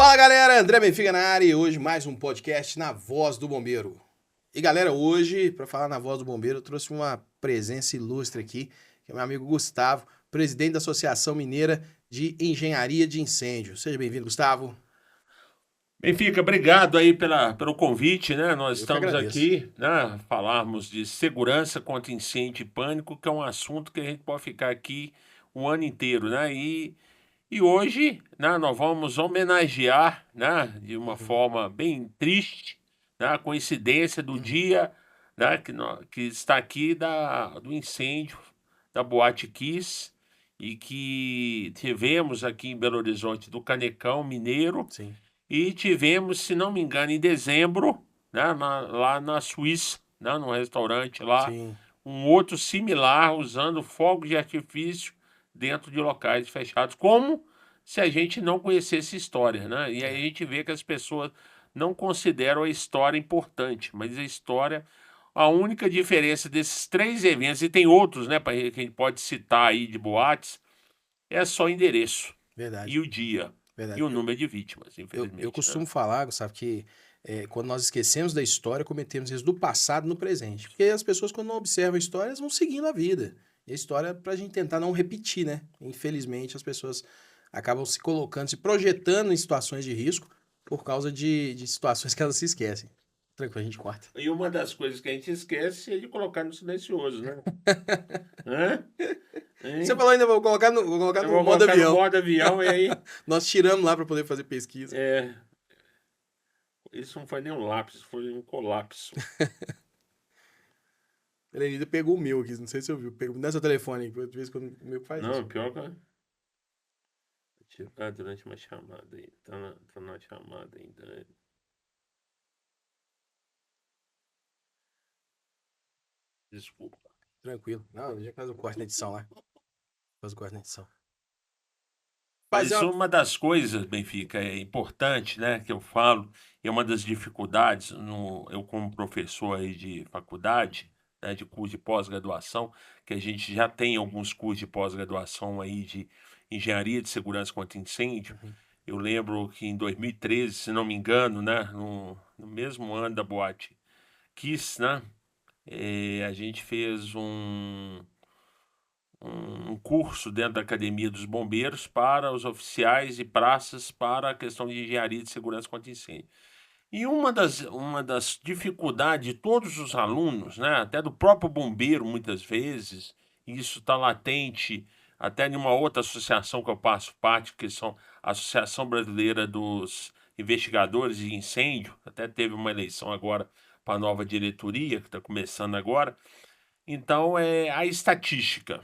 Fala galera, André Benfica na área e hoje mais um podcast na Voz do Bombeiro. E galera, hoje, para falar na Voz do Bombeiro, eu trouxe uma presença ilustre aqui, que é meu amigo Gustavo, presidente da Associação Mineira de Engenharia de Incêndio. Seja bem-vindo, Gustavo. Benfica, obrigado aí pelo convite, né? Nós Eu que estamos agradeço. aqui, né, falarmos de segurança contra incêndio e pânico, que é um assunto que a gente pode ficar aqui o ano inteiro, né? E hoje, né, nós vamos homenagear, né, de uma Uhum, forma bem triste, né, a coincidência do uhum. dia, né, que está aqui do incêndio da Boate Kiss e que tivemos aqui em Belo Horizonte do Canecão Mineiro. Sim, E tivemos, se não me engano, em dezembro, né, lá na Suíça, né, num restaurante lá, sim. um outro similar usando fogos de artifício dentro de locais fechados, como se a gente não conhecesse história, né? E aí a É. gente vê que as pessoas não consideram a história importante, mas a história, a única diferença desses três eventos, e tem outros, né, que a gente pode citar aí de boates, é só o endereço Verdade, e o dia e verdade. o número de vítimas, Eu infelizmente, né? costumo falar, Gustavo, que quando nós esquecemos da história, cometemos isso do passado no presente. Porque as pessoas, quando não observam a história, elas vão seguindo a vida. E a história é pra gente tentar não repetir, né? Infelizmente, as pessoas acabam se colocando, se projetando em situações de risco por causa de situações que elas se esquecem. Tranquilo, a gente corta. E uma das coisas que a gente esquece é de colocar no silencioso, né? Hã? Você Hein? falou ainda, vou colocar Eu no vou modo colocar no avião. modo avião e aí. Nós tiramos lá pra poder fazer pesquisa. É, isso não foi nem um lápis, foi um colapso. A Helenida pegou o meu aqui, não sei se você ouviu. Pegou, não é seu telefone, de vez em quando o meu faz isso. Não, pior que. Durante uma chamada aí. Tá na chamada ainda, né? Desculpa. Tranquilo. Não, já faz o corte na edição lá. Faz o corte na edição. Fazer Mas uma. uma das coisas, Benfica, é importante, né, que eu falo, e é uma das dificuldades, eu como professor aí de faculdade, né, de curso de pós-graduação, que a gente já tem alguns cursos de pós-graduação aí de engenharia de segurança contra incêndio. Uhum. Eu lembro que em 2013, se não me engano, né, no mesmo ano da Boate Kiss, né, a gente fez um curso dentro da Academia dos Bombeiros para os oficiais e praças para a questão de engenharia de segurança contra incêndio. E uma das dificuldades de todos os alunos, né, até do próprio bombeiro muitas vezes, e isso está latente até em uma outra associação que eu faço parte, que são a Associação Brasileira dos Investigadores de Incêndio, até teve uma eleição agora para a nova diretoria, que está começando agora. Então, é a estatística.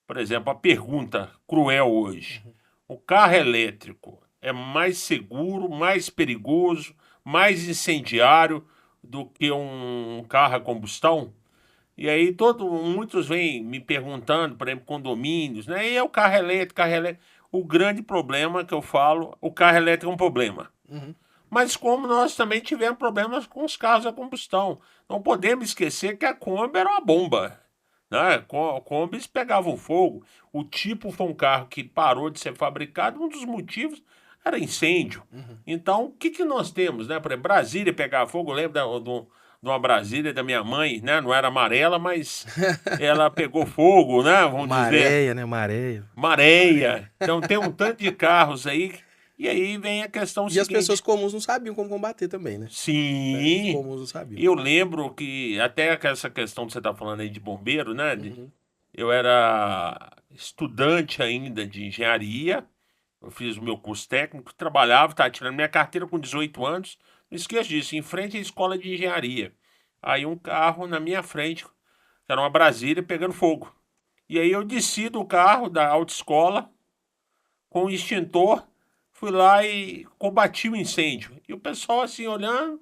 Por exemplo, a pergunta cruel hoje: Uhum. o carro elétrico é mais seguro, mais perigoso, mais incendiário do que um carro a combustão? E aí muitos vêm me perguntando, por exemplo, condomínios, né? E é o carro elétrico, carro elétrico. O grande problema que eu falo, o carro elétrico é um problema. Uhum. Mas como nós também tivemos problemas com os carros a combustão. Não podemos esquecer que a Kombi era uma bomba, né? Kombis pegavam fogo. O tipo foi um carro que parou de ser fabricado. Um dos motivos era incêndio. Uhum. Então, o que nós temos, né? Por exemplo, Brasília pegar fogo. Eu lembro de uma Brasília da minha mãe, né? Não era amarela, mas ela pegou fogo, né? Vamos Uma dizer, areia, né? Uma areia. Maréia. Então, tem um tanto de carros aí. E aí vem a questão E as pessoas seguinte. comuns não sabiam como combater também, né? Os Sim, comuns não sabiam. eu lembro que até essa questão que você está falando aí de bombeiro, né? Uhum. Eu era estudante ainda de engenharia, eu fiz o meu curso técnico, trabalhava, estava tirando minha carteira com 18 anos, não esqueço disso, em frente à escola de engenharia. Aí um carro na minha frente, que era uma Brasília, pegando fogo. E aí eu desci do carro da autoescola com o extintor, fui lá e combati o incêndio. E o pessoal assim olhando,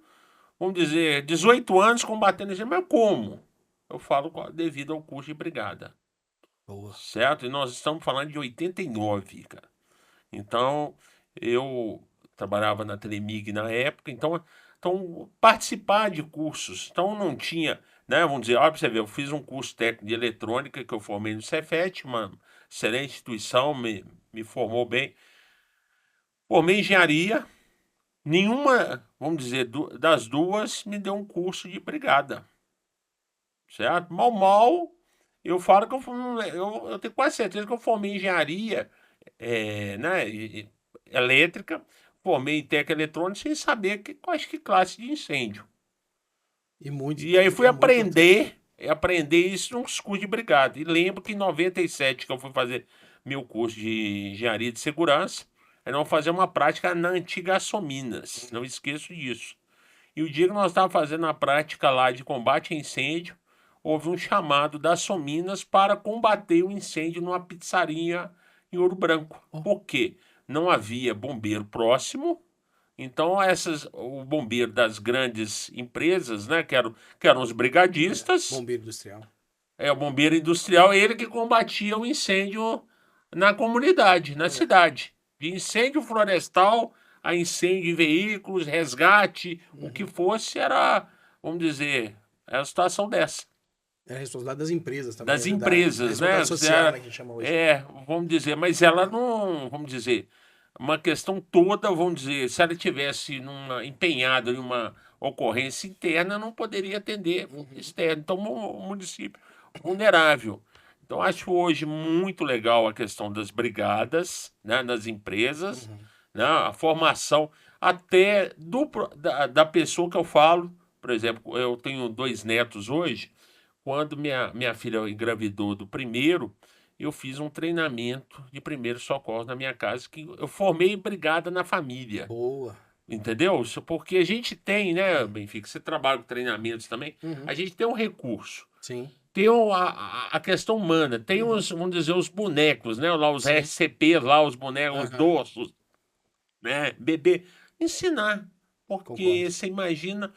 vamos dizer, 18 anos combatendo incêndio, mas como? Eu falo devido ao curso de brigada. Boa. Certo? E nós estamos falando de 89, cara. Então, eu trabalhava na Telemig na época, então participar de cursos. Então, não tinha, né? Vamos dizer, olha para você ver, eu fiz um curso técnico de eletrônica que eu formei no Cefet, uma excelente instituição, me formou bem. Formei engenharia, nenhuma, vamos dizer, das duas me deu um curso de brigada, certo? Mal, eu falo que eu tenho quase certeza que eu formei engenharia, né, elétrica, formei em técnica eletrônica sem saber quais que classe de incêndio. E aí fui é muito importante. aprender isso nos cursos de brigada. E lembro que em 97 que eu fui fazer meu curso de engenharia de segurança, aí nós fazer uma prática na antiga Açominas, não esqueço disso. E o dia que nós estávamos fazendo a prática lá de combate a incêndio, houve um chamado das Sominas para combater o incêndio numa pizzaria em Ouro Branco. Ó. Por quê? Não havia bombeiro próximo, então o bombeiro das grandes empresas, né, que eram os brigadistas, Bombeiro industrial. o bombeiro industrial, ele que combatia o incêndio na comunidade, na cidade. De incêndio florestal a incêndio em veículos, resgate, o que fosse era, vamos dizer, era a situação dessa. É a responsabilidade das empresas também, Das né? empresas, né? Responsabilidade social, né, que a gente chama hoje. Vamos dizer, mas ela não, vamos dizer, uma questão toda, vamos dizer, se ela tivesse empenhada em uma ocorrência interna, não poderia atender externo. Então, o município vulnerável. Então, acho hoje muito legal a questão das brigadas, né, nas empresas, né, a formação até da pessoa que eu falo. Por exemplo, eu tenho 2 netos hoje. Quando minha filha engravidou do primeiro, eu fiz um treinamento de primeiros socorros na minha casa, que eu formei brigada na família. Boa. Entendeu? Isso porque a gente tem, né, Benfica? Você trabalha com treinamentos também. A gente tem um recurso. Sim. Tem a questão humana. Tem os, vamos dizer, os bonecos, né? Lá, os RCP, lá, os bonecos, os doces, né? Bebê. Ensinar. Porque Concordo. você imagina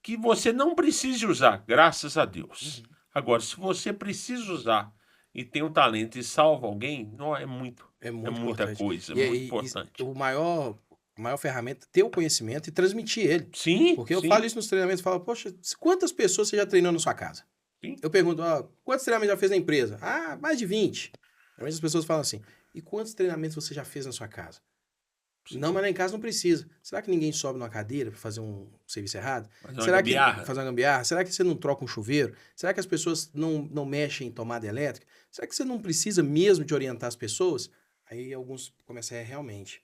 que você não precise usar, graças a Deus. Agora, se você precisa usar e tem um talento e salva alguém, não é muito. É É muito muita importante. coisa, é E, muito e importante. a maior ferramenta é ter o conhecimento e transmitir ele. Sim, Porque eu sim, falo isso nos treinamentos, falo, poxa, quantas pessoas você já treinou na sua casa? sim. Eu pergunto, quantos treinamentos já fez na empresa? Ah, mais de 20. Geralmente as pessoas falam assim, e quantos treinamentos você já fez na sua casa? Sim. Não, mas lá em casa não precisa. Será que ninguém sobe numa cadeira para fazer um serviço errado? Fazer uma Será que gambiarra. fazer uma gambiarra? Será que você não troca um chuveiro? Será que as pessoas não mexem em tomada elétrica? Será que você não precisa mesmo de orientar as pessoas? Aí alguns começam a realmente.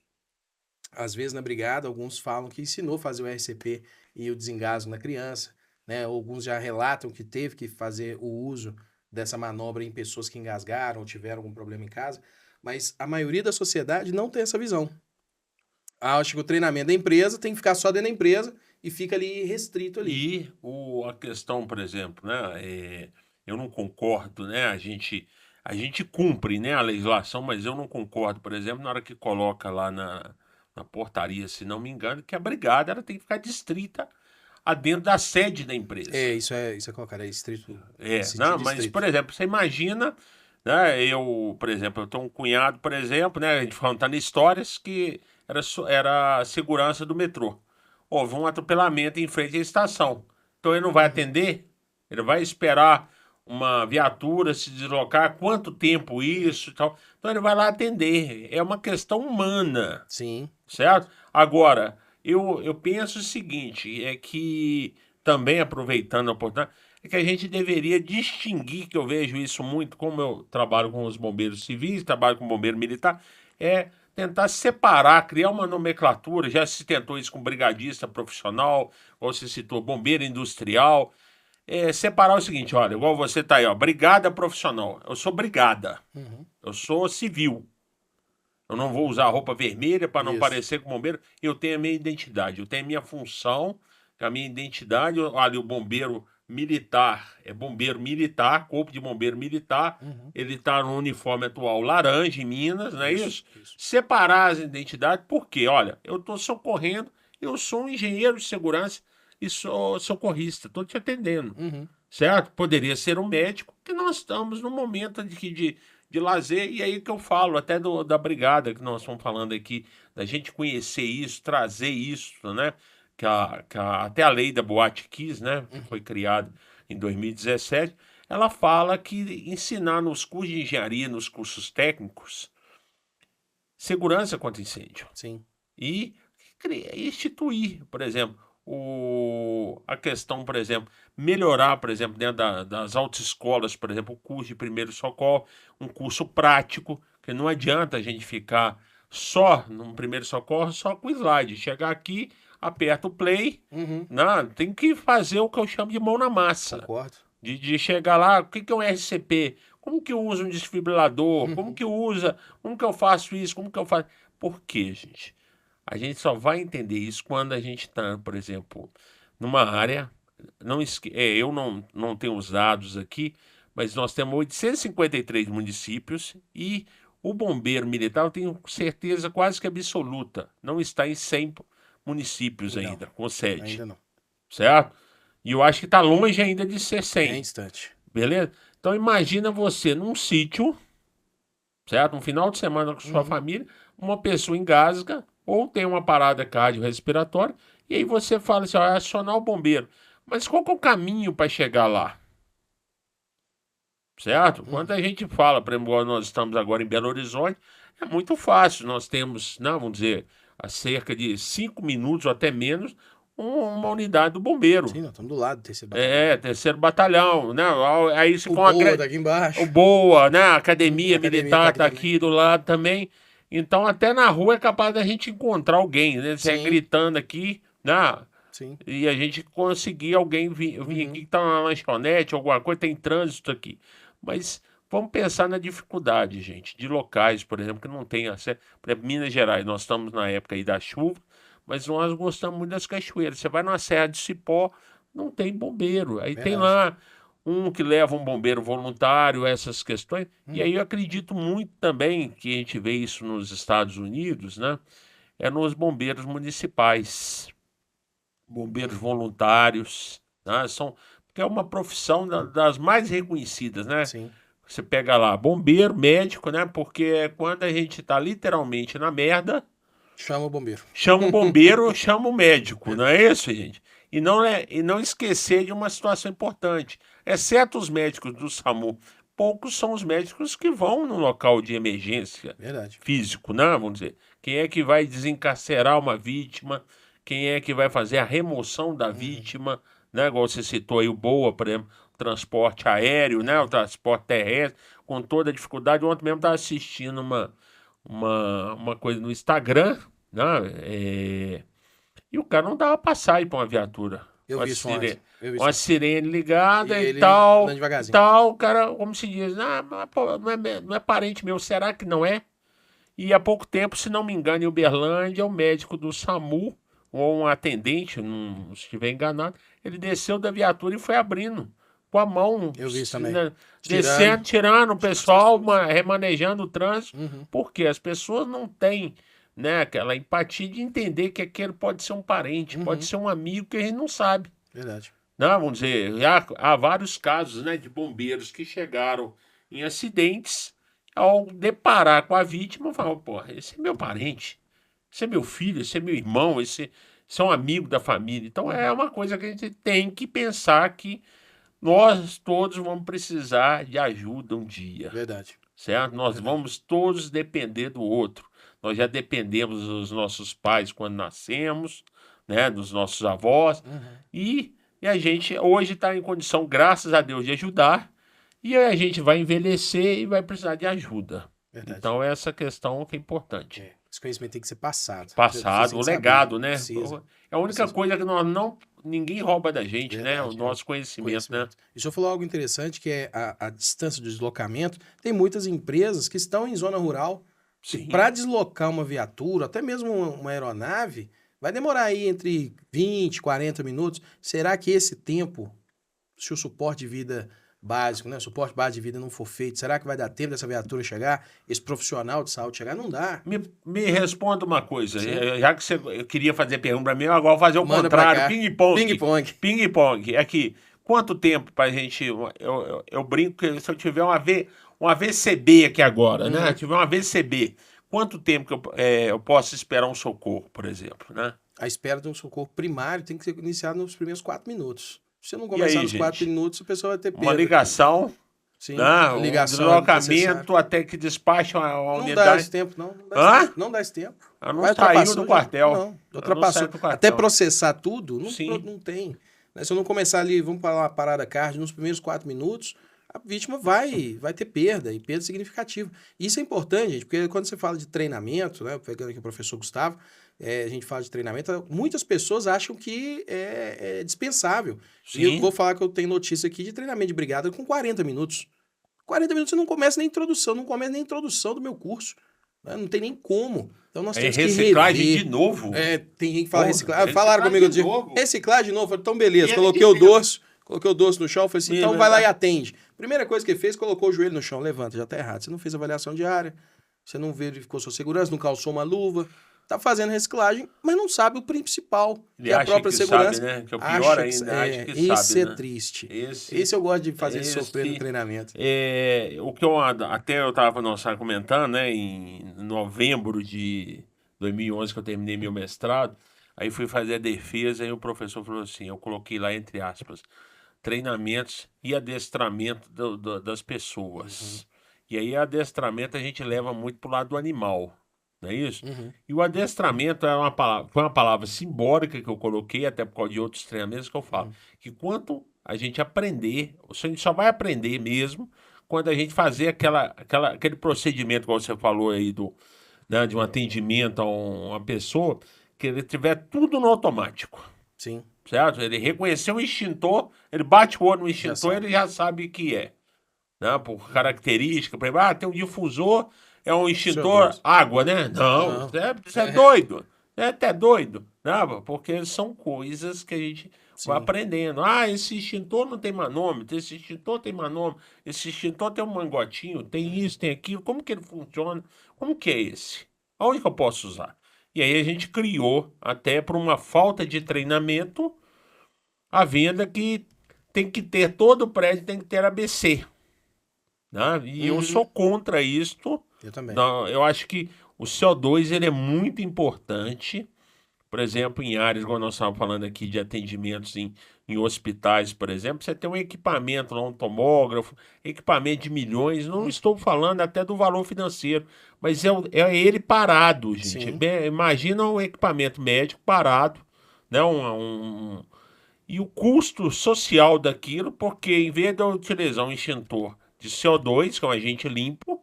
Às vezes na brigada, alguns falam que ensinou a fazer o RCP e o desengasgo na criança, né? Alguns já relatam que teve que fazer o uso dessa manobra em pessoas que engasgaram ou tiveram algum problema em casa, mas a maioria da sociedade não tem essa visão. Acho que o treinamento da empresa tem que ficar só dentro da empresa e fica ali restrito ali. E a questão, por exemplo, né, eu não concordo, né, a gente cumpre, né, a legislação, mas eu não concordo, por exemplo, na hora que coloca lá na portaria, se não me engano, que a brigada ela tem que ficar distrita dentro da sede da empresa. Isso é colocar, é distrito. Não, mas, por exemplo, você imagina, né, por exemplo, eu tenho um cunhado, por exemplo, né, a gente falando, tá nas histórias, que era a segurança do metrô. Houve um atropelamento em frente à estação. Então ele não vai atender, ele vai esperar uma viatura se deslocar, quanto tempo isso e tal. Então ele vai lá atender. É uma questão humana, Sim. certo? Agora, eu penso o seguinte, é que também aproveitando a oportunidade, é que a gente deveria distinguir, que eu vejo isso muito, como eu trabalho com os bombeiros civis, trabalho com bombeiro militar, é tentar separar, criar uma nomenclatura. Já se tentou isso com brigadista profissional, ou se citou bombeiro industrial. Separar o seguinte, olha, igual você tá aí, ó, brigada profissional. Eu sou brigada, eu sou civil. Eu não vou usar roupa vermelha para não Isso. parecer com bombeiro. Eu tenho a minha identidade, eu tenho a minha função, a minha identidade. Olha, o bombeiro militar é bombeiro militar, corpo de bombeiro militar. Ele está no uniforme atual laranja em Minas, não é isso? Separar as identidades, porque, olha, eu estou socorrendo, eu sou um engenheiro de segurança e sou socorrista, estou te atendendo. Certo? Poderia ser um médico, que nós estamos num momento de lazer, e aí que eu falo, até da brigada que nós estamos falando aqui, da gente conhecer isso, trazer isso, né? Até a lei da Boate Kiss, né? Que foi criada em 2017, ela fala que ensinar nos cursos de engenharia, nos cursos técnicos, segurança contra incêndio. Sim. e instituir, por exemplo, a questão, por exemplo, melhorar, por exemplo, dentro das autoescolas, por exemplo, o curso de primeiro socorro, um curso prático, que não adianta a gente ficar só no primeiro socorro, só com slide. Chegar aqui, aperta o play, Uhum. não, tem que fazer o que eu chamo de mão na massa. Concordo. De chegar lá, o que é um RCP? Como que eu uso um desfibrilador? Como que usa? Como que eu faço isso? Como que eu faço? Por quê, gente? A gente só vai entender isso quando a gente está, por exemplo, numa área. Eu não tenho os dados aqui, mas nós temos 853 municípios e o bombeiro militar, eu tenho certeza quase que absoluta, não está em 100 municípios Não, ainda, com sede. ainda não. Certo? E eu acho que está longe ainda de ser 100. É instante. Beleza? Então imagina você num sítio, certo? Um final de semana com sua família, uma pessoa engasga ou tem uma parada cardiorrespiratória, e aí você fala assim, ó, é acionar o bombeiro. Mas qual que é o caminho para chegar lá? Certo? Quando a gente fala, por exemplo, nós estamos agora em Belo Horizonte, é muito fácil. Nós temos, não, vamos dizer, a cerca de 5 minutos ou até menos, uma unidade do bombeiro. Sim, nós estamos do lado do terceiro batalhão. Terceiro batalhão, né? Aí se O for Boa tá aqui embaixo. o Boa, né? A academia Academia militar tá tá aqui aqui do lado também. Então, até na rua é capaz da gente encontrar alguém, né? Você Sim. gritando aqui, né? Sim. E a gente conseguir alguém vir aqui que tá na lanchonete, alguma coisa, tem trânsito aqui. Mas vamos pensar na dificuldade, gente, de locais, por exemplo, que não tem acesso. Por exemplo, Minas Gerais, nós estamos na época aí da chuva, mas nós gostamos muito das cachoeiras. Você vai na Serra de Cipó, não tem bombeiro. Aí tem lá um que leva um bombeiro voluntário, essas questões. E aí eu acredito muito também que a gente vê isso nos Estados Unidos, né? É nos bombeiros municipais, bombeiros voluntários, né? Porque é uma profissão das mais reconhecidas, né? Sim. Você pega lá, bombeiro, médico, né? Porque é quando a gente está literalmente na merda, Chama o bombeiro. chama o bombeiro, chama o médico, não é isso, gente? E não esquecer de uma situação importante, exceto os médicos do SAMU, poucos são os médicos que vão no local de emergência Verdade. físico, né? Vamos dizer. Quem é que vai desencarcerar uma vítima? Quem é que vai fazer a remoção da vítima? Né? Igual você citou aí o BOA, por exemplo, o transporte aéreo, né? O transporte terrestre, com toda a dificuldade. Ontem mesmo estava assistindo uma coisa no Instagram, né? E o cara não dava passagem para uma viatura. Eu Uma vi isso sirene, ontem. Eu vi uma isso. sirene ligada E e ele tal, andando devagarzinho. o cara, como se diz, mas, pô, não é parente meu, será que não é? E há pouco tempo, se não me engano, em Uberlândia, o médico do SAMU, ou um atendente, não estiver enganado, ele desceu da viatura e foi abrindo com a mão, Eu vi isso também. né, descendo, tirando o pessoal, remanejando o trânsito, Uhum. porque as pessoas não têm, né, aquela empatia de entender que aquele pode ser um parente, pode ser um amigo que a gente não sabe. Verdade. Não, vamos dizer, já há vários casos, né, de bombeiros que chegaram em acidentes, ao deparar com a vítima, falam, pô, esse é meu parente, esse é meu filho, esse é meu irmão, esse é um amigo da família. Então é uma coisa que a gente tem que pensar que nós todos vamos precisar de ajuda um dia, Verdade. certo? Nós vamos todos depender do outro. Nós já dependemos dos nossos pais quando nascemos, né, dos nossos avós, e a gente hoje está em condição, graças a Deus, de ajudar, e a gente vai envelhecer e vai precisar de ajuda. Verdade. Então, essa questão que é importante. Esse conhecimento tem que ser passado. Passado, o legado, né? Precisa. É a única coisa que ninguém rouba da gente, né? O Verdade, nosso conhecimento, né? E o senhor falou algo interessante, que é a distância do deslocamento. Tem muitas empresas que estão em zona rural. Sim. Para deslocar uma viatura, até mesmo uma aeronave, vai demorar aí entre 20, 40 minutos. Será que esse tempo, se o suporte de vida básico, né? O suporte básico de vida não for feito, será que vai dar tempo dessa viatura chegar? Esse profissional de saúde chegar? Não dá. Me responda uma coisa. Já que você queria fazer pergunta para mim, eu agora vou fazer o Manda pra contrário. cá. Ping-pong. Ping-pong. Ping-pong. Aqui, quanto tempo para a gente... Eu brinco que se eu tiver um AVCB aqui agora, né? Tiver um AVCB, quanto tempo que eu posso esperar um socorro, por exemplo, né? A espera de um socorro primário tem que ser iniciada nos primeiros 4 minutos. Se você não E começar aí, nos 4 gente? minutos, a pessoa vai ter Uma perda. ligação... Sim, né? O ligação é necessária. deslocamento até que despacham a Não dá unidade. esse tempo, não. Não dá Hã? esse tempo. Não dá esse tempo. Ela não Vai saiu ultrapassou do já. quartel. Não, Ela não ultrapassou. saiu do Até quartel. processar tudo, Sim. não tem. Né? Se eu não começar ali, vamos falar uma parada cardio nos primeiros 4 minutos, a vítima vai ter perda, e perda significativa. Isso é importante, gente, porque quando você fala de treinamento, né, pegando aqui o professor Gustavo, a gente fala de treinamento, muitas pessoas acham que é dispensável. E eu Sim. vou falar que eu tenho notícia aqui de treinamento de brigada com 40 minutos. 40 minutos você não começa nem a introdução, não começa nem a introdução do meu curso. Né? Não tem nem como. Então nós temos que reciclagem rever. de novo. Tem gente que fala Porra, reciclagem. Falaram comigo reciclagem de outro dia. novo. Reciclar de novo? Eu falei, então beleza, E coloquei ele- o dorso no chão, falei assim, então vai lá e atende. Primeira coisa que ele fez, colocou o joelho no chão, levanta, já tá errado. Você não fez avaliação diária, você não verificou sua segurança, não calçou uma luva, tá fazendo reciclagem, mas não sabe o principal, Ele que é a acha própria que segurança. sabe, né? Que é o pior ainda, acha que sabe, Esse é né? triste. Esse Esse eu gosto de fazer sofrer no treinamento. o que até eu estava comentando, né, em novembro de 2011 que eu terminei meu mestrado, aí fui fazer a defesa e o professor falou assim, eu coloquei lá entre aspas, treinamentos e adestramento das pessoas. E aí adestramento a gente leva muito pro lado do animal, não é isso? E o adestramento foi uma palavra simbólica que eu coloquei, até por causa de outros treinamentos que eu falo, que quanto a gente aprender, a gente só vai aprender mesmo quando a gente fazer aquele procedimento, como você falou aí, né, de um atendimento a uma pessoa, que ele tiver tudo no automático. Sim. Certo? Ele reconheceu o extintor, ele bate o olho no Já extintor, sabe. ele já sabe o que é. Né? Por característica, por exemplo, tem um difusor, é um extintor CO2. água, né? Não, você é doido. É até doido. Né? Porque são coisas que a gente vai aprendendo. Ah, esse extintor não tem manômetro, esse extintor tem manômetro, esse extintor tem um mangotinho, tem isso, tem aquilo. Como que ele funciona? Como que é esse? Aonde que eu posso usar? E aí a gente criou, até por uma falta de treinamento, a venda que tem que ter, todo prédio tem que ter ABC. Né? E eu sou contra isto. Eu também. Não, eu acho que o CO2 ele é muito importante. Por exemplo, em áreas, igual nós estávamos falando aqui de atendimentos em hospitais, por exemplo, você tem um equipamento lá, um tomógrafo, equipamento de milhões, não estou falando até do valor financeiro, mas é ele parado, gente. Sim. Imagina um equipamento médico parado, né? E o custo social daquilo, porque em vez de eu utilizar um extintor de CO2, que é um agente limpo,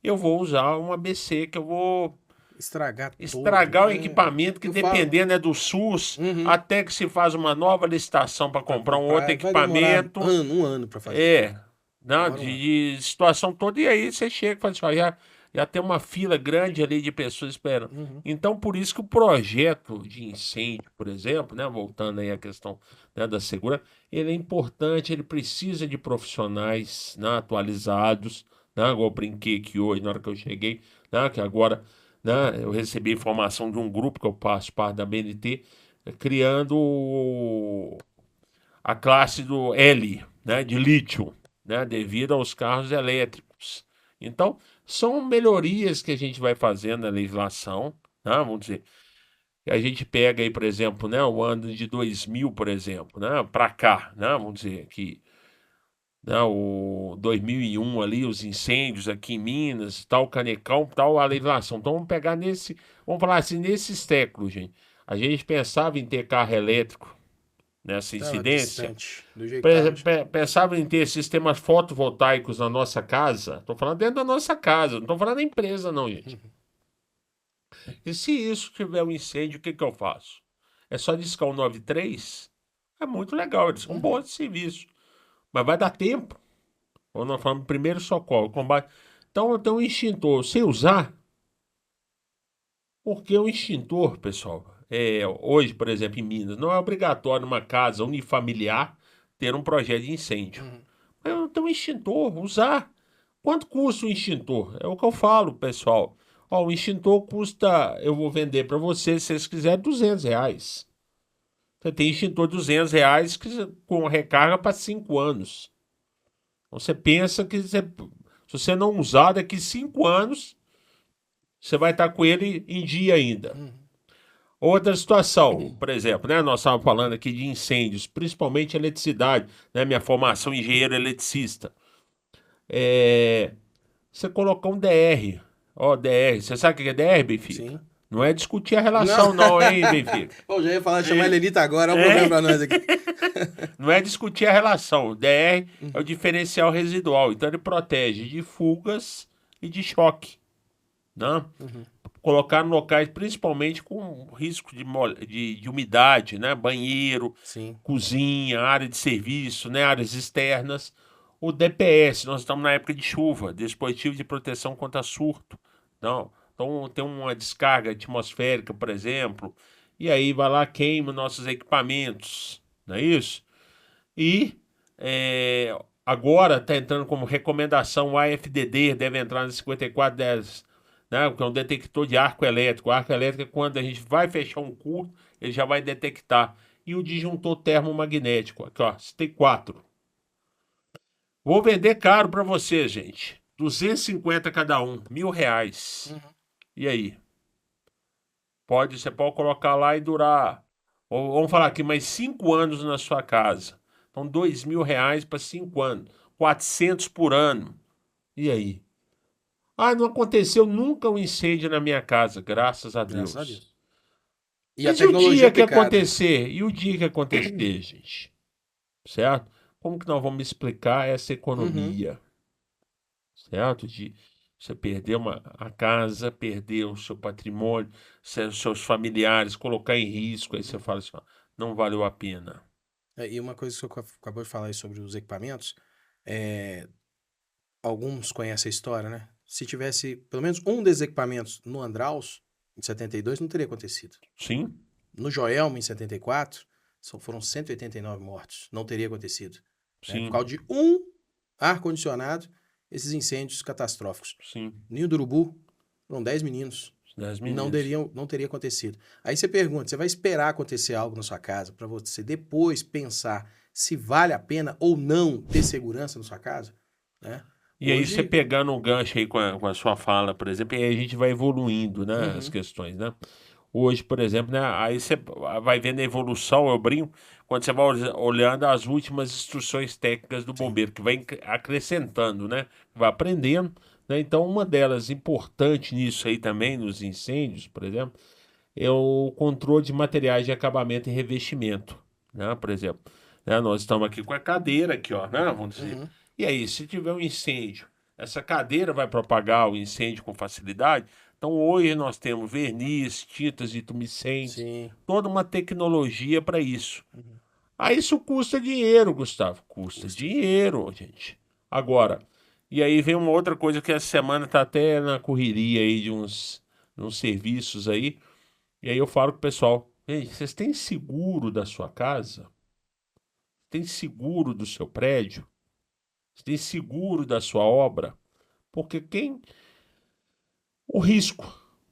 eu vou usar um ABC que eu vou Estragar o equipamento, que dependendo é do SUS, até que se faz uma nova licitação para comprar um outro equipamento. Vai demorar um ano para fazer. Né, de situação toda, e aí você chega e fala assim, já tem uma fila grande ali de pessoas esperando. Então, por isso que o projeto de incêndio, por exemplo, né, voltando aí à questão, né, da segurança, ele é importante, ele precisa de profissionais, né, atualizados, né, igual eu brinquei aqui hoje, na hora que eu cheguei, né, que agora, né, eu recebi informação de um grupo que eu faço parte da BNT, criando a classe do L, né, de lítio, né, devido aos carros elétricos. Então, são melhorias que a gente vai fazendo na legislação, né, vamos dizer. A gente pega aí, por exemplo, né, o ano de 2000, por exemplo, né, para cá, né, vamos dizer que, né, o 2001 ali, os incêndios aqui em Minas, tal Canecão, tal a legislação. Então vamos pegar vamos falar assim, nesses séculos, gente. A gente pensava em ter carro elétrico nessa incidência. Pensava em ter sistemas fotovoltaicos na nossa casa. Estou falando dentro da nossa casa, não estou falando da empresa, não, gente. E se isso tiver um incêndio, o que eu faço? É só discar o 93? É muito legal, eles são bons de serviço. Mas vai dar tempo. Quando nós falamos primeiro socorro, combate. Então tem um extintor. Sem usar, porque o extintor, pessoal, hoje, por exemplo, em Minas, não é obrigatório numa casa unifamiliar ter um projeto de incêndio. Mas eu tenho um extintor, usar. Quanto custa o extintor? É o que eu falo, pessoal. Ó, o extintor custa, eu vou vender para vocês, se vocês quiserem, R$200. Você tem extintor de R$200 com recarga para 5 anos. Você pensa que se você não usar, daqui 5 anos, você vai estar com ele em dia ainda. Outra situação, por exemplo, né, nós estávamos falando aqui de incêndios, principalmente eletricidade, né, minha formação engenheiro eletricista. é, você colocar um DR. Ó, DR. Você sabe o que é DR, Benfica? Sim. Não é discutir a Não. relação, não, hein, Benfica? Pô, já ia falar, chamar ele Elita agora, olha o problema pra nós aqui. Não é discutir a relação. O DR é o diferencial residual. Então ele protege de fugas e de choque. Né? Colocar em locais principalmente com risco de umidade, né? Banheiro, Sim. cozinha, área de serviço, né? Áreas externas. O DPS, nós estamos na época de chuva, dispositivo de proteção contra surto. Não. Então tem uma descarga atmosférica, por exemplo, e aí vai lá, queima nossos equipamentos, não é isso? E agora está entrando como recomendação o AFDD, deve entrar no 5410, né, que é um detector de arco elétrico. O arco elétrico é quando a gente vai fechar um curto, ele já vai detectar. E o disjuntor termomagnético, aqui ó, tem 4. Vou vender caro para você, gente. 250 cada um, R$ 1.000. E aí? Você pode colocar lá e durar, vamos falar aqui, mais 5 anos na sua casa. Então, R$ 2.000 para 5 anos. 400 por ano. E aí? Ah, não aconteceu nunca um incêndio na minha casa, graças a Graças a Deus. Deus. E a Mas e o tecnologia dia que aplicada? acontecer? E o dia que acontecer, gente? Certo? Como que nós vamos explicar essa economia? Certo? De você perder a casa, perder o seu patrimônio, os seus familiares, colocar em risco. Aí você fala assim, ó, não valeu a pena. E uma coisa que você acabou de falar aí sobre os equipamentos, é, alguns conhecem a história, né? Se tivesse pelo menos um desses equipamentos no Andraus, em 72, não teria acontecido. Sim, No Joelma, em 74, foram 189 mortos. Não teria acontecido. Né? Por sim, causa de um ar-condicionado, esses incêndios catastróficos. sim. Ninho do Urubu, foram 10 meninos. 10 Não, minutos. não teria acontecido. Aí você pergunta, você vai esperar acontecer algo na sua casa para você depois pensar se vale a pena ou não ter segurança na sua casa? Né? E aí você Hoje, pegando um gancho aí com a sua fala, por exemplo, e aí a gente vai evoluindo, né, as uhum, questões, né? Hoje, por exemplo, né, aí você vai vendo a evolução, eu brinco, quando você vai olhando as últimas instruções técnicas do sim, bombeiro, que vai acrescentando, né? Vai aprendendo, né? Então, uma delas importante nisso aí também, nos incêndios, por exemplo, é o controle de materiais de acabamento e revestimento, né? Por exemplo, né, nós estamos aqui com a cadeira aqui, ó, né? Vamos dizer. uhum, E aí, se tiver um incêndio, essa cadeira vai propagar o incêndio com facilidade? Então, hoje nós temos verniz, tintas intumescentes, sim, toda uma tecnologia para isso. uhum, Aí isso custa dinheiro, Gustavo. Custa custa. dinheiro, gente. Agora, e aí vem uma outra coisa que essa semana tá até na correria aí de uns serviços aí. E aí eu falo com o pessoal, gente, vocês têm seguro da sua casa? Tem seguro do seu prédio? Você tem seguro da sua obra? Porque o risco,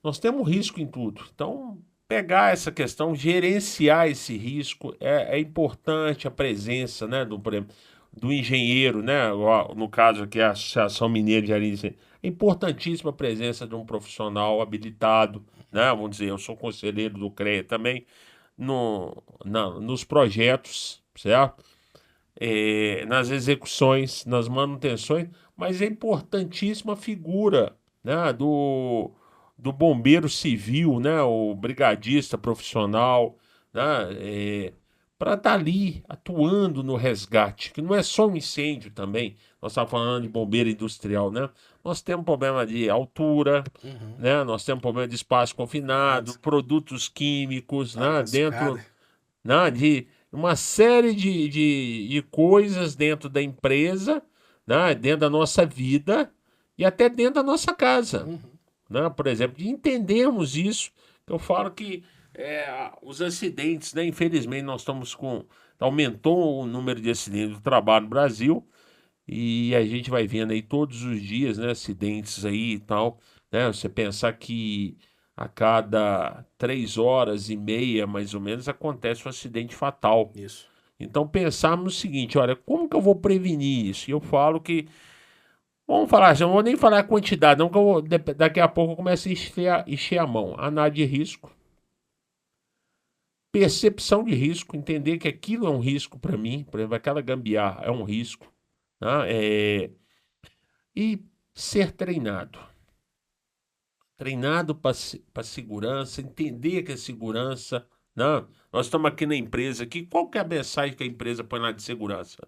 nós temos risco em tudo. Então, pegar essa questão, gerenciar esse risco, é importante a presença, né, por exemplo, do engenheiro, né, no caso aqui a Associação Mineira de Engenharia. É importantíssima a presença de um profissional habilitado, né, vamos dizer, eu sou conselheiro do CREA também, nos projetos, certo? Nas execuções, nas manutenções, mas é importantíssima a figura, né, do bombeiro civil, né, o brigadista profissional, né, para estar ali atuando no resgate, que não é só um incêndio também. Nós estamos falando de bombeiro industrial, né? Nós temos problema de altura, Uhum. né? Nós temos problema de espaço confinado, produtos químicos, né? Alta Dentro, escada. né, de uma série de coisas dentro da empresa, né, dentro da nossa vida e até dentro da nossa casa. Uhum. Né? Por exemplo, de entendermos isso, eu falo que os acidentes, né, infelizmente, nós estamos com. Aumentou o número de acidentes do trabalho no Brasil e a gente vai vendo aí todos os dias, né, acidentes aí e tal, né? Você pensar que a cada 3 horas e meia, mais ou menos, acontece um acidente fatal. Isso. Então pensarmos no seguinte, olha, como que eu vou prevenir isso? E eu falo que, vamos falar assim, eu não vou nem falar a quantidade, não, que daqui a pouco eu começo a encher a mão. Análise de risco, percepção de risco, entender que aquilo é um risco para mim, por exemplo, aquela gambiarra é um risco, né? e ser treinado. Treinado para segurança, entender que a segurança... Não, nós estamos aqui na empresa aqui. Qual que é a mensagem que a empresa põe lá de segurança?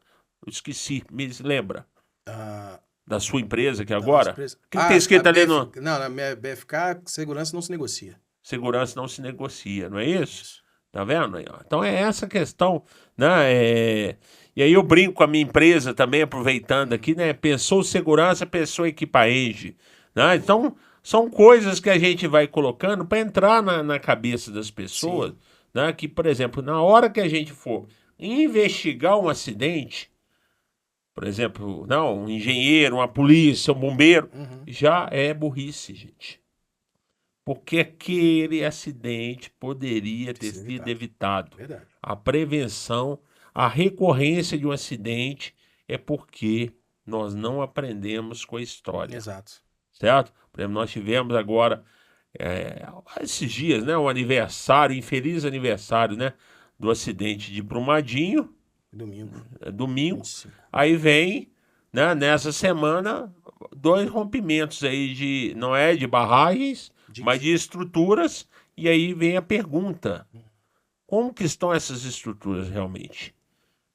Eu esqueci, me lembra? Ah, Da sua empresa aqui da agora? empresa. O que tem escrito ali no... Não, na minha BFK, segurança não se negocia. Segurança não se negocia, não é isso? Isso. Tá vendo aí, ó? Então é essa questão, né? E aí eu brinco com a minha empresa também, aproveitando aqui, né? Pensou segurança, pensou equipagem, né? Então são coisas que a gente vai colocando para entrar na cabeça das pessoas, Sim. né? Que, por exemplo, na hora que a gente for investigar um acidente, por exemplo, não, um engenheiro, uma polícia, um bombeiro, Uhum. já é burrice, gente. Porque aquele acidente poderia ter Precisa sido evitar. evitado. Verdade. A prevenção, a recorrência de um acidente é porque nós não aprendemos com a história, Exato. certo? Por exemplo, nós tivemos agora, esses dias, né, o aniversário, infeliz aniversário, né, do acidente de Brumadinho, Domingo. domingo. 25. Aí vem, né, nessa semana, 2 rompimentos aí não é de barragens, mas de estruturas, e aí vem a pergunta: como que estão essas estruturas realmente?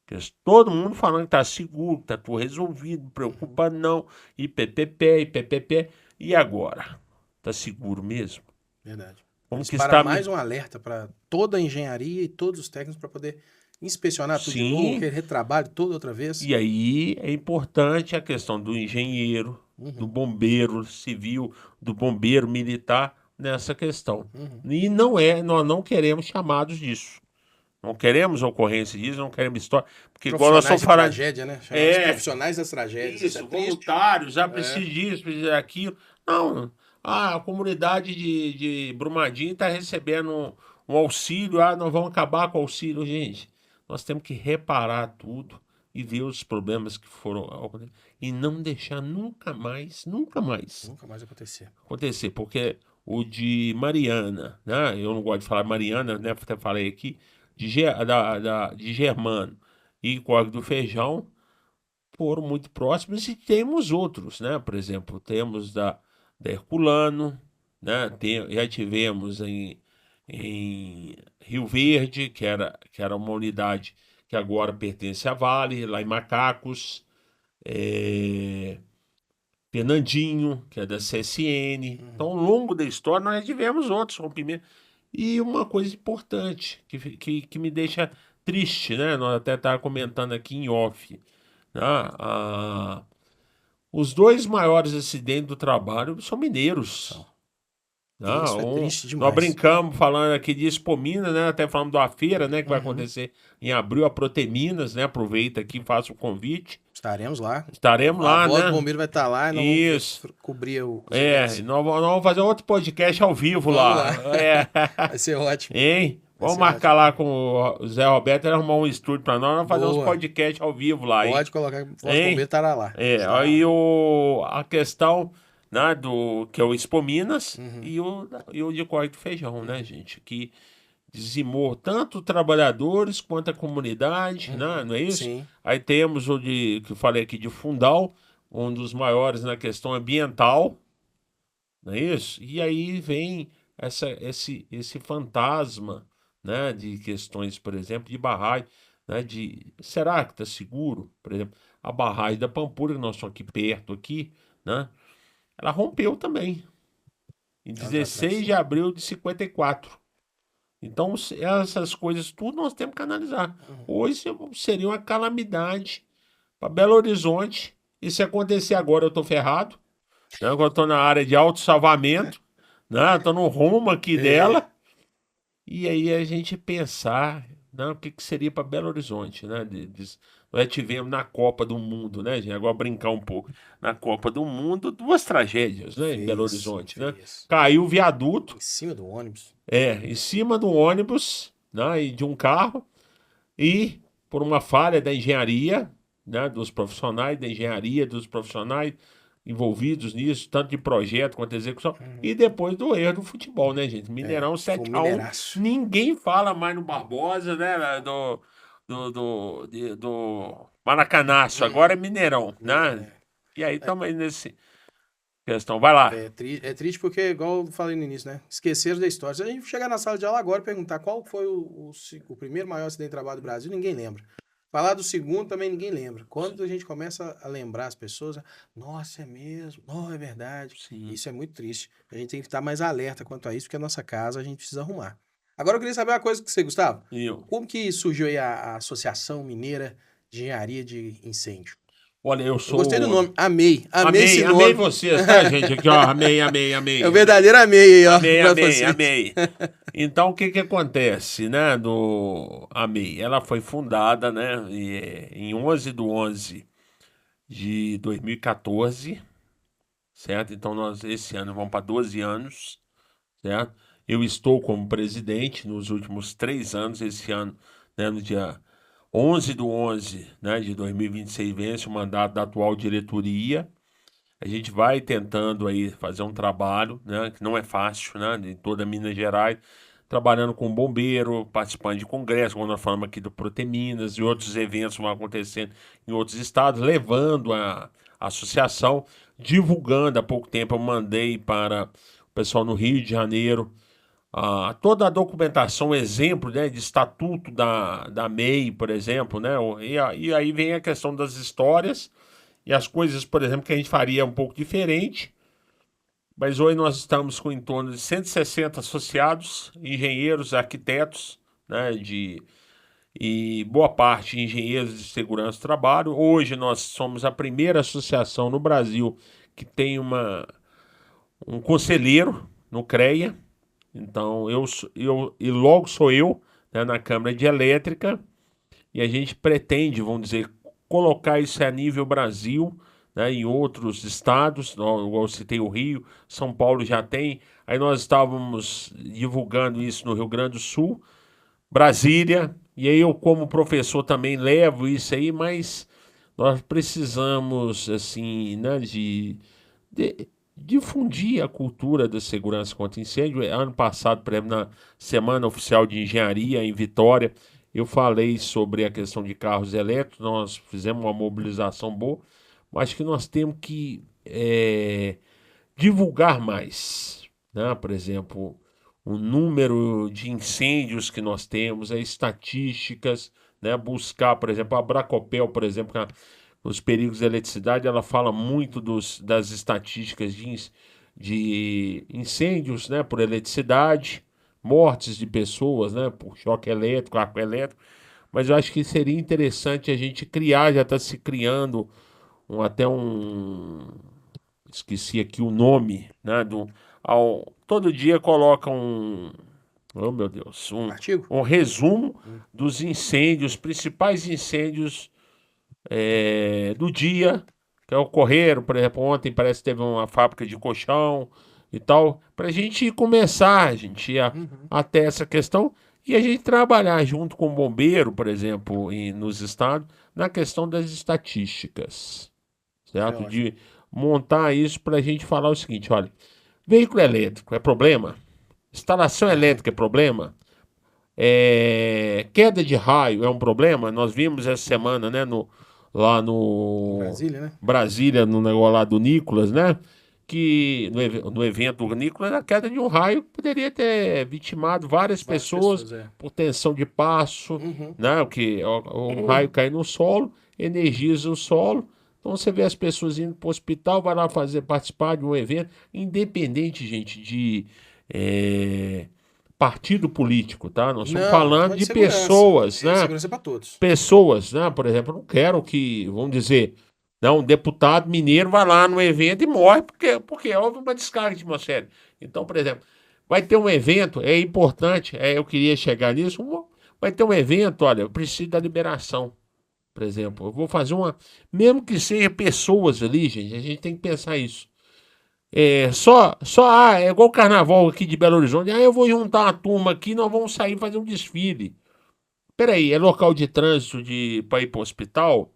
Porque todo mundo falando que está seguro, que está tudo resolvido, não preocupa não, e PPP, e agora? Está seguro mesmo? Verdade. Como Isso que para está... mais um alerta para toda a engenharia e todos os técnicos para poder inspecionar tudo de novo, Sim, aquele retrabalho toda outra vez. e aí é importante a questão do engenheiro, do Uhum. bombeiro civil, do bombeiro militar nessa questão. Uhum. E nós não queremos chamados disso. Não queremos ocorrência disso, não queremos história. Porque igual nós Profissionais estamos de falando. tragédia, né? Chamamos profissionais das tragédias. Isso é Isso, triste. voluntários, já precisa disso, precisa daquilo. Não, a comunidade de Brumadinho está recebendo um auxílio, nós vamos acabar com o auxílio, gente. Nós temos que reparar tudo e ver os problemas que foram e não deixar nunca mais Nunca mais acontecer. acontecer, porque o de Mariana, né? Eu não gosto de falar Mariana, né? Até falei aqui, de Germano e Córrego do Feijão foram muito próximos e temos outros, né? Por exemplo, temos da Herculano, né? Já tivemos em Rio Verde, que era uma unidade que agora pertence à Vale, lá em Macacos, Fernandinho, que é da CSN. Então, ao longo da história, nós tivemos outros rompimentos. E uma coisa importante, que me deixa triste, né? Nós até estávamos comentando aqui em off, né? Os 2 maiores acidentes do trabalho são mineiros. Isso é triste Nós demais. brincamos falando aqui de Expomina, né? Até falamos da feira, né? Que vai acontecer em abril, a Proteminas, né? Aproveita aqui e faça o convite. Estaremos lá. Estaremos lá, A voz né? do bombeiro vai estar lá e nós Isso. vamos cobrir o... Nós vamos fazer outro podcast ao vivo lá. Vai ser ótimo. Hein? Vamos marcar lá com o Zé Roberto, ele arrumar um estúdio para nós fazer uns podcasts ao vivo lá. Pode colocar, o voz do bombeiro estará lá. Aí a questão, né, que é o Expo Minas e o de Córrego do Feijão, né, gente? Que dizimou tanto trabalhadores quanto a comunidade, né, não é isso? Sim. Aí temos que eu falei aqui de Fundal, um dos maiores na questão ambiental, não é isso? E aí vem esse fantasma, né, de questões, por exemplo, de barragem, né, será que está seguro? Por exemplo, a barragem da Pampulha, que nós estamos aqui perto, aqui, né, ela rompeu também, em 16 de abril de 54. Então, essas coisas tudo nós temos que analisar. Hoje seria uma calamidade para Belo Horizonte, e se acontecer agora eu estou ferrado, né, agora eu estou na área de autossalvamento, né, estou no rumo aqui dela. E aí a gente pensar, né, o que seria para Belo Horizonte, né? Nós tivemos na Copa do Mundo, né, gente? Agora brincar um pouco. Na Copa do Mundo, 2 tragédias, né, em Belo Horizonte, né? Caiu o viaduto. Em cima do ônibus. Em cima do ônibus, né, e de um carro, e por uma falha da engenharia, né, dos profissionais da engenharia, dos profissionais envolvidos nisso, tanto de projeto quanto execução, e depois do erro do futebol, né, gente? Mineirão 7-1, ninguém fala mais no Barbosa, né, do Maracanaço, agora é Mineirão, né? E aí estamos aí nesse questão. Vai lá. É triste porque, igual eu falei no início, né? Esqueceram da história. Se a gente chegar na sala de aula agora e perguntar qual foi o primeiro maior acidente de trabalho do Brasil, ninguém lembra. Falar do segundo também ninguém lembra. Quando a gente começa a lembrar as pessoas, nossa, é mesmo, não, é verdade. Sim. Isso é muito triste. A gente tem que estar mais alerta quanto a isso, porque a nossa casa a gente precisa arrumar. Agora eu queria saber uma coisa que você, Gustavo. Como que surgiu aí a Associação Mineira de Engenharia de Incêndio? Olha, eu gostei do nome, amei esse nome. Amei vocês, tá, gente? Aqui, ó, amei. É o verdadeiro amei aí, ó. Amei. Então, o que acontece, né, do AMEI? Ela foi fundada, né, em 11/11 de 2014, certo? Então, nós, esse ano, vamos para 12 anos, certo? Eu estou como presidente nos últimos 3 anos, esse ano, né, no dia 11/11, né, de 2026, vence o mandato da atual diretoria. A gente vai tentando aí fazer um trabalho, né, que não é fácil, né, em toda Minas Gerais, trabalhando com bombeiro, participando de congressos, como nós falamos aqui do Proteminas, e outros eventos vão acontecendo em outros estados, levando a associação, divulgando. Há pouco tempo eu mandei para o pessoal no Rio de Janeiro toda a documentação, exemplo, né, de estatuto da MEI, por exemplo, né, e aí vem a questão das histórias e as coisas, por exemplo, que a gente faria um pouco diferente, mas hoje nós estamos com em torno de 160 associados, engenheiros, arquitetos, né, e boa parte engenheiros de segurança do trabalho. Hoje nós somos a primeira associação no Brasil que tem um conselheiro no CREA. Então, e logo sou eu, né, na Câmara de Elétrica, e a gente pretende, vamos dizer, colocar isso a nível Brasil, né, em outros estados, igual eu citei o Rio, São Paulo já tem, aí nós estávamos divulgando isso no Rio Grande do Sul, Brasília, e aí eu como professor também levo isso aí, mas nós precisamos, assim, né, de difundir a cultura da segurança contra incêndio. Ano passado, por exemplo, na Semana Oficial de Engenharia em Vitória, eu falei sobre a questão de carros elétricos, nós fizemos uma mobilização boa, mas que nós temos que divulgar mais, né? Por exemplo, o número de incêndios que nós temos, as estatísticas, né? Buscar, por exemplo, a Bracopel, por exemplo, nos perigos da eletricidade, ela fala muito das estatísticas de incêndios, né, por eletricidade, mortes de pessoas, né, por choque elétrico, arco elétrico, mas eu acho que seria interessante a gente criar, já está se criando esqueci aqui o nome, né, todo dia coloca oh meu Deus, um resumo dos incêndios, principais incêndios do dia que ocorreram. Por exemplo, ontem parece que teve uma fábrica de colchão e tal, para a gente começar, a gente até essa questão, e a gente trabalhar junto com o bombeiro, por exemplo, nos estados, na questão das estatísticas, certo? De montar isso para a gente falar o seguinte: olha, veículo elétrico é problema, instalação elétrica é problema, queda de raio é um problema. Nós vimos essa semana, né, lá no Brasília, né? Brasília, no negócio lá do Nicolas, né? Que no evento do Nicolas, a queda de um raio poderia ter vitimado várias pessoas por tensão de passo, né? O raio cai no solo, energiza o solo. Então você vê as pessoas indo para o hospital, vai lá participar de um evento, independente, gente, de partido político, tá? Nós estamos falando de pessoas, né? Segurança para todos. Pessoas, né? Por exemplo, eu não quero que, vamos dizer, não, um deputado mineiro vai lá no evento e morre porque houve uma descarga atmosférica. Então, por exemplo, vai ter um evento, é importante, eu queria chegar nisso, vai ter um evento, olha, eu preciso da liberação, por exemplo. Eu vou fazer mesmo que seja pessoas ali, gente, a gente tem que pensar isso. É igual o carnaval aqui de Belo Horizonte. Eu vou juntar uma turma aqui, nós vamos sair fazer um desfile. Peraí, é local de trânsito para ir para o hospital?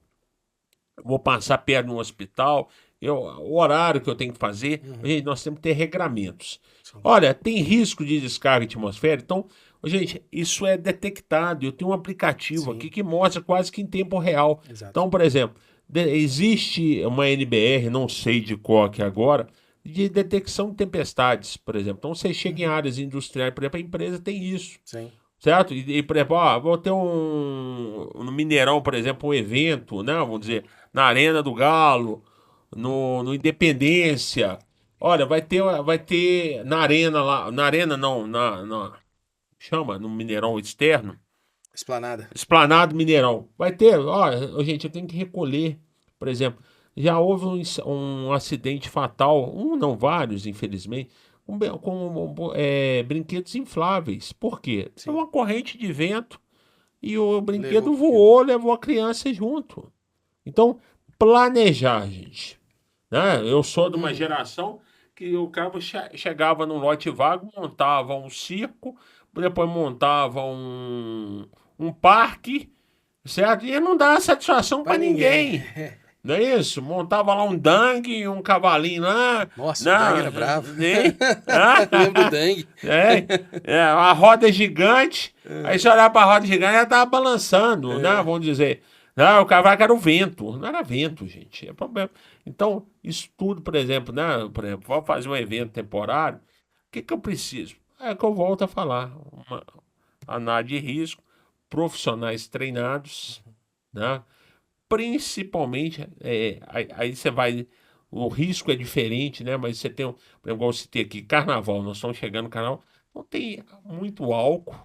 Vou passar perto de um hospital, o horário que eu tenho que fazer. Gente, nós temos que ter regramentos. Sim. Olha, tem risco de descarga atmosférica, então, gente, isso é detectado. Eu tenho um aplicativo aqui que mostra quase que em tempo real. Exato. Então, por exemplo, Existe uma NBR, não sei de qual aqui agora, de detecção de tempestades, por exemplo. Então você chega em áreas industriais, por exemplo, a empresa tem isso, Sim. certo? Por exemplo, vou ter no Mineirão, por exemplo, um evento, né? Vamos dizer, na Arena do Galo, no Independência. Olha, vai ter na arena lá, na arena não, chama, no Mineirão externo, Esplanada. Esplanado Mineirão. Vai ter, gente, eu tenho que recolher, por exemplo, já houve um acidente fatal, não, vários, infelizmente, com brinquedos infláveis. Por quê? É Sim. uma corrente de vento e o Levou brinquedo o voou, levou a criança junto. Então, planejar, gente. Né? Eu sou de uma geração que o cara chegava num lote vago, montava um circo, depois montava um parque, certo? E não dá satisfação Pra para ninguém. ninguém. Não é isso? Montava lá um dangue, um cavalinho lá. Nossa, o Dang Não, era bravo. nem. Eu lembro do Dang. A roda gigante. Aí você olhava para a roda gigante, ela tava balançando, né? Vamos dizer. Não, o cavalo era o vento. Não era vento, gente. É problema. Então, isso tudo, por exemplo, né? Por exemplo, vou fazer um evento temporário. O que eu preciso? É que eu volto a falar. Uma análise de risco, profissionais treinados, né? Principalmente, aí você vai, o risco é diferente, né? Mas você tem, por exemplo, igual eu citei aqui, carnaval, nós estamos chegando no carnaval, não tem muito álcool,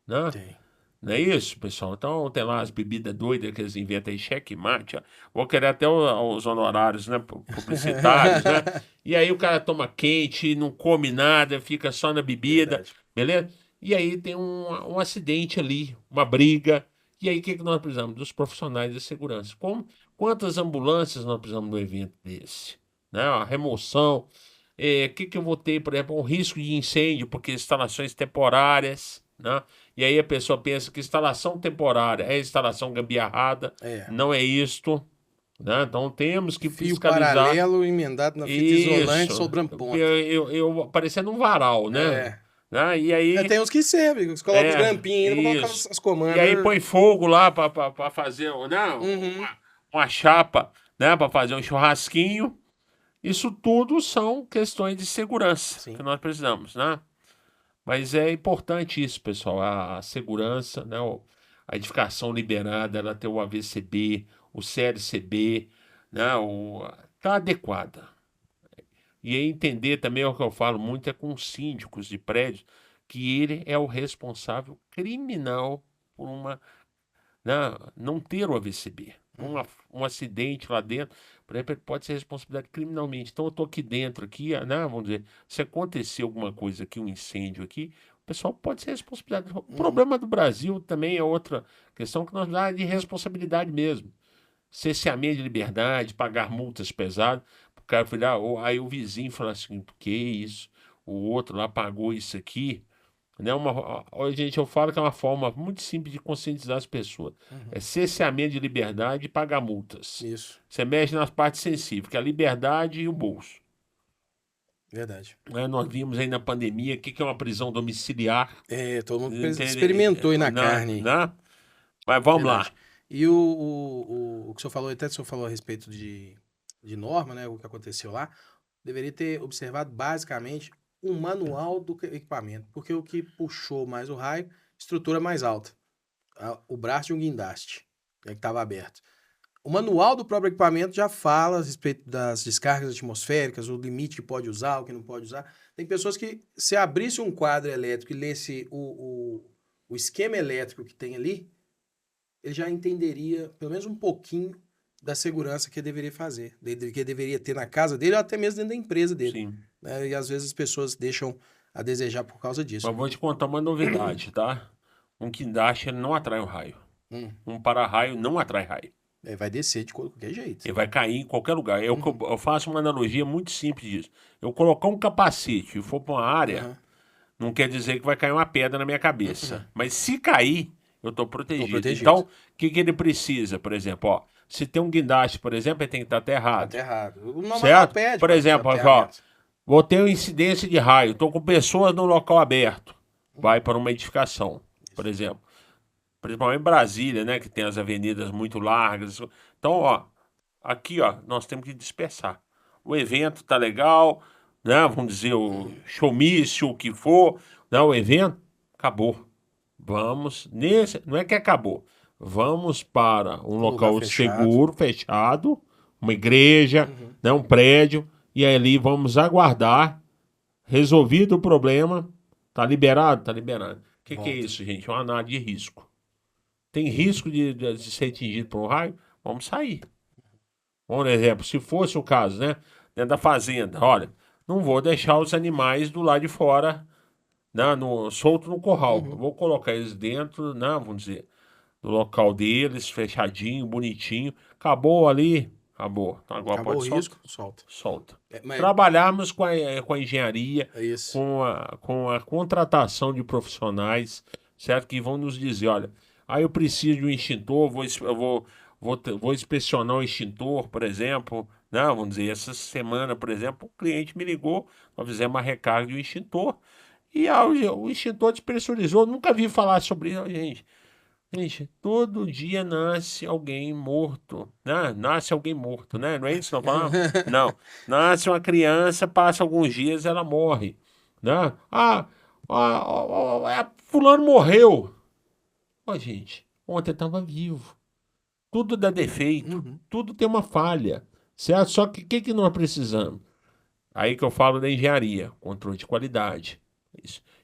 né? Tem. Não é isso, pessoal? Então tem lá as bebidas doidas que eles inventam aí, checkmate, ó. Vou querer até os honorários, né? Publicitários, né? E aí o cara toma quente, não come nada, fica só na bebida, Verdade. beleza? E aí tem um acidente ali, uma briga. E aí o que nós precisamos? Dos profissionais de segurança. Quantas ambulâncias nós precisamos de um evento desse? Né? A remoção. O que eu vou ter, por exemplo, um risco de incêndio, porque instalações temporárias, né? E aí a pessoa pensa que instalação temporária é instalação gambiarrada, É. não é isto, né? Então temos que Fio fiscalizar paralelo emendado na fita isolante, isso. sobrando ponta. Eu parecendo um varal, né? É. Né? E aí Tem uns que servem, eles colocam os grampinhos ainda pra colocar isso. as E aí comandas. põe fogo lá para fazer, né? Uhum. Uma chapa, né? Para fazer um churrasquinho. Isso tudo são questões de segurança Sim. que nós precisamos, né? Mas é importante isso, pessoal, a segurança, né? A edificação liberada, ela ter o AVCB, o CLCB, né? Tá adequada. E aí entender também o que eu falo muito é com os síndicos de prédios, que ele é o responsável criminal por né, não ter o AVCB. Um acidente lá dentro, por exemplo, ele pode ser responsabilidade criminalmente. Então eu estou aqui dentro, aqui, né, vamos dizer, se acontecer alguma coisa aqui, um incêndio aqui, o pessoal pode ser responsabilidade. O problema do Brasil também é outra questão que nós dá de responsabilidade mesmo. Cerceamento de liberdade, pagar multas pesadas. O cara falou, aí o vizinho fala assim, que isso? O outro lá pagou isso aqui. Né? Gente, eu falo que é uma forma muito simples de conscientizar as pessoas. É cerceamento de liberdade e pagar multas. Isso. Você mexe nas partes sensíveis, que é a liberdade e o bolso. Verdade. Né? Nós vimos aí na pandemia o que é uma prisão domiciliar. Todo mundo Entende? experimentou aí na carne. Né? Mas vamos Verdade. lá. E o que o senhor falou, até o senhor falou a respeito de norma, né? O que aconteceu lá, deveria ter observado basicamente um manual do equipamento, porque o que puxou mais o raio, estrutura mais alta. O braço de um guindaste, que estava aberto. O manual do próprio equipamento já fala a respeito das descargas atmosféricas, o limite que pode usar, o que não pode usar. Tem pessoas que, se abrisse um quadro elétrico e lesse o esquema elétrico que tem ali, ele já entenderia, pelo menos um pouquinho, da segurança que ele deveria fazer, que ele deveria ter na casa dele ou até mesmo dentro da empresa dele. Sim. Né? E às vezes as pessoas deixam a desejar por causa disso. Mas vou te contar uma novidade, tá? Um guindaste ele não atrai um raio. Hum. Um para-raio não atrai raio. Vai descer de qualquer jeito. Ele vai cair em qualquer lugar. Eu faço uma analogia muito simples disso. Eu colocar um capacete e for para uma área, não quer dizer que vai cair uma pedra na minha cabeça. Mas se cair, eu estou protegido. Então, o que ele precisa? Por exemplo, se tem um guindaste, por exemplo, ele tem que estar aterrado. Aterrado. O normal Certo? pede Por exemplo, vou ter uma incidência de raio. Estou com pessoas no local aberto. Vai para uma edificação, por exemplo. Principalmente em Brasília, né? Que tem as avenidas muito largas. Então, aqui, ó, nós temos que dispersar. O evento tá legal, né? Vamos dizer, o showmício, o que for, né? O evento acabou. Vamos nesse, não é que acabou. Vamos para um Um lugar local fechado. seguro, fechado, uma igreja, né, um prédio, e ali vamos aguardar. Resolvido o problema, tá liberado? Tá liberado. O que é Volta. isso, gente? É uma análise de risco. Tem risco de ser atingido por um raio? Vamos sair. Por exemplo, se fosse o caso, né? Dentro da fazenda, olha, não vou deixar os animais do lado de fora, né, solto no curral. Eu vou colocar eles dentro, né, vamos dizer, do local deles, fechadinho, bonitinho. Acabou ali, acabou. Então agora Acabou o pode risco, solta. solta. Mas Trabalharmos com a engenharia, é isso. com a contratação de profissionais, certo? Que vão nos dizer, olha, eu preciso de um extintor, vou inspecionar o extintor, por exemplo, né? Vamos dizer, essa semana, por exemplo, o cliente me ligou, nós fizemos uma recarga de um extintor e o extintor despressurizou. Nunca vi falar sobre isso, gente. Gente, todo dia nasce alguém morto, né? Nasce alguém morto, né? Não é isso que eu falo? Não. Nasce uma criança, passa alguns dias, ela morre, né? Fulano morreu. Ó, gente, ontem estava vivo. Tudo dá defeito, tudo tem uma falha, certo? Só que o que nós precisamos? Aí que eu falo da engenharia, controle de qualidade.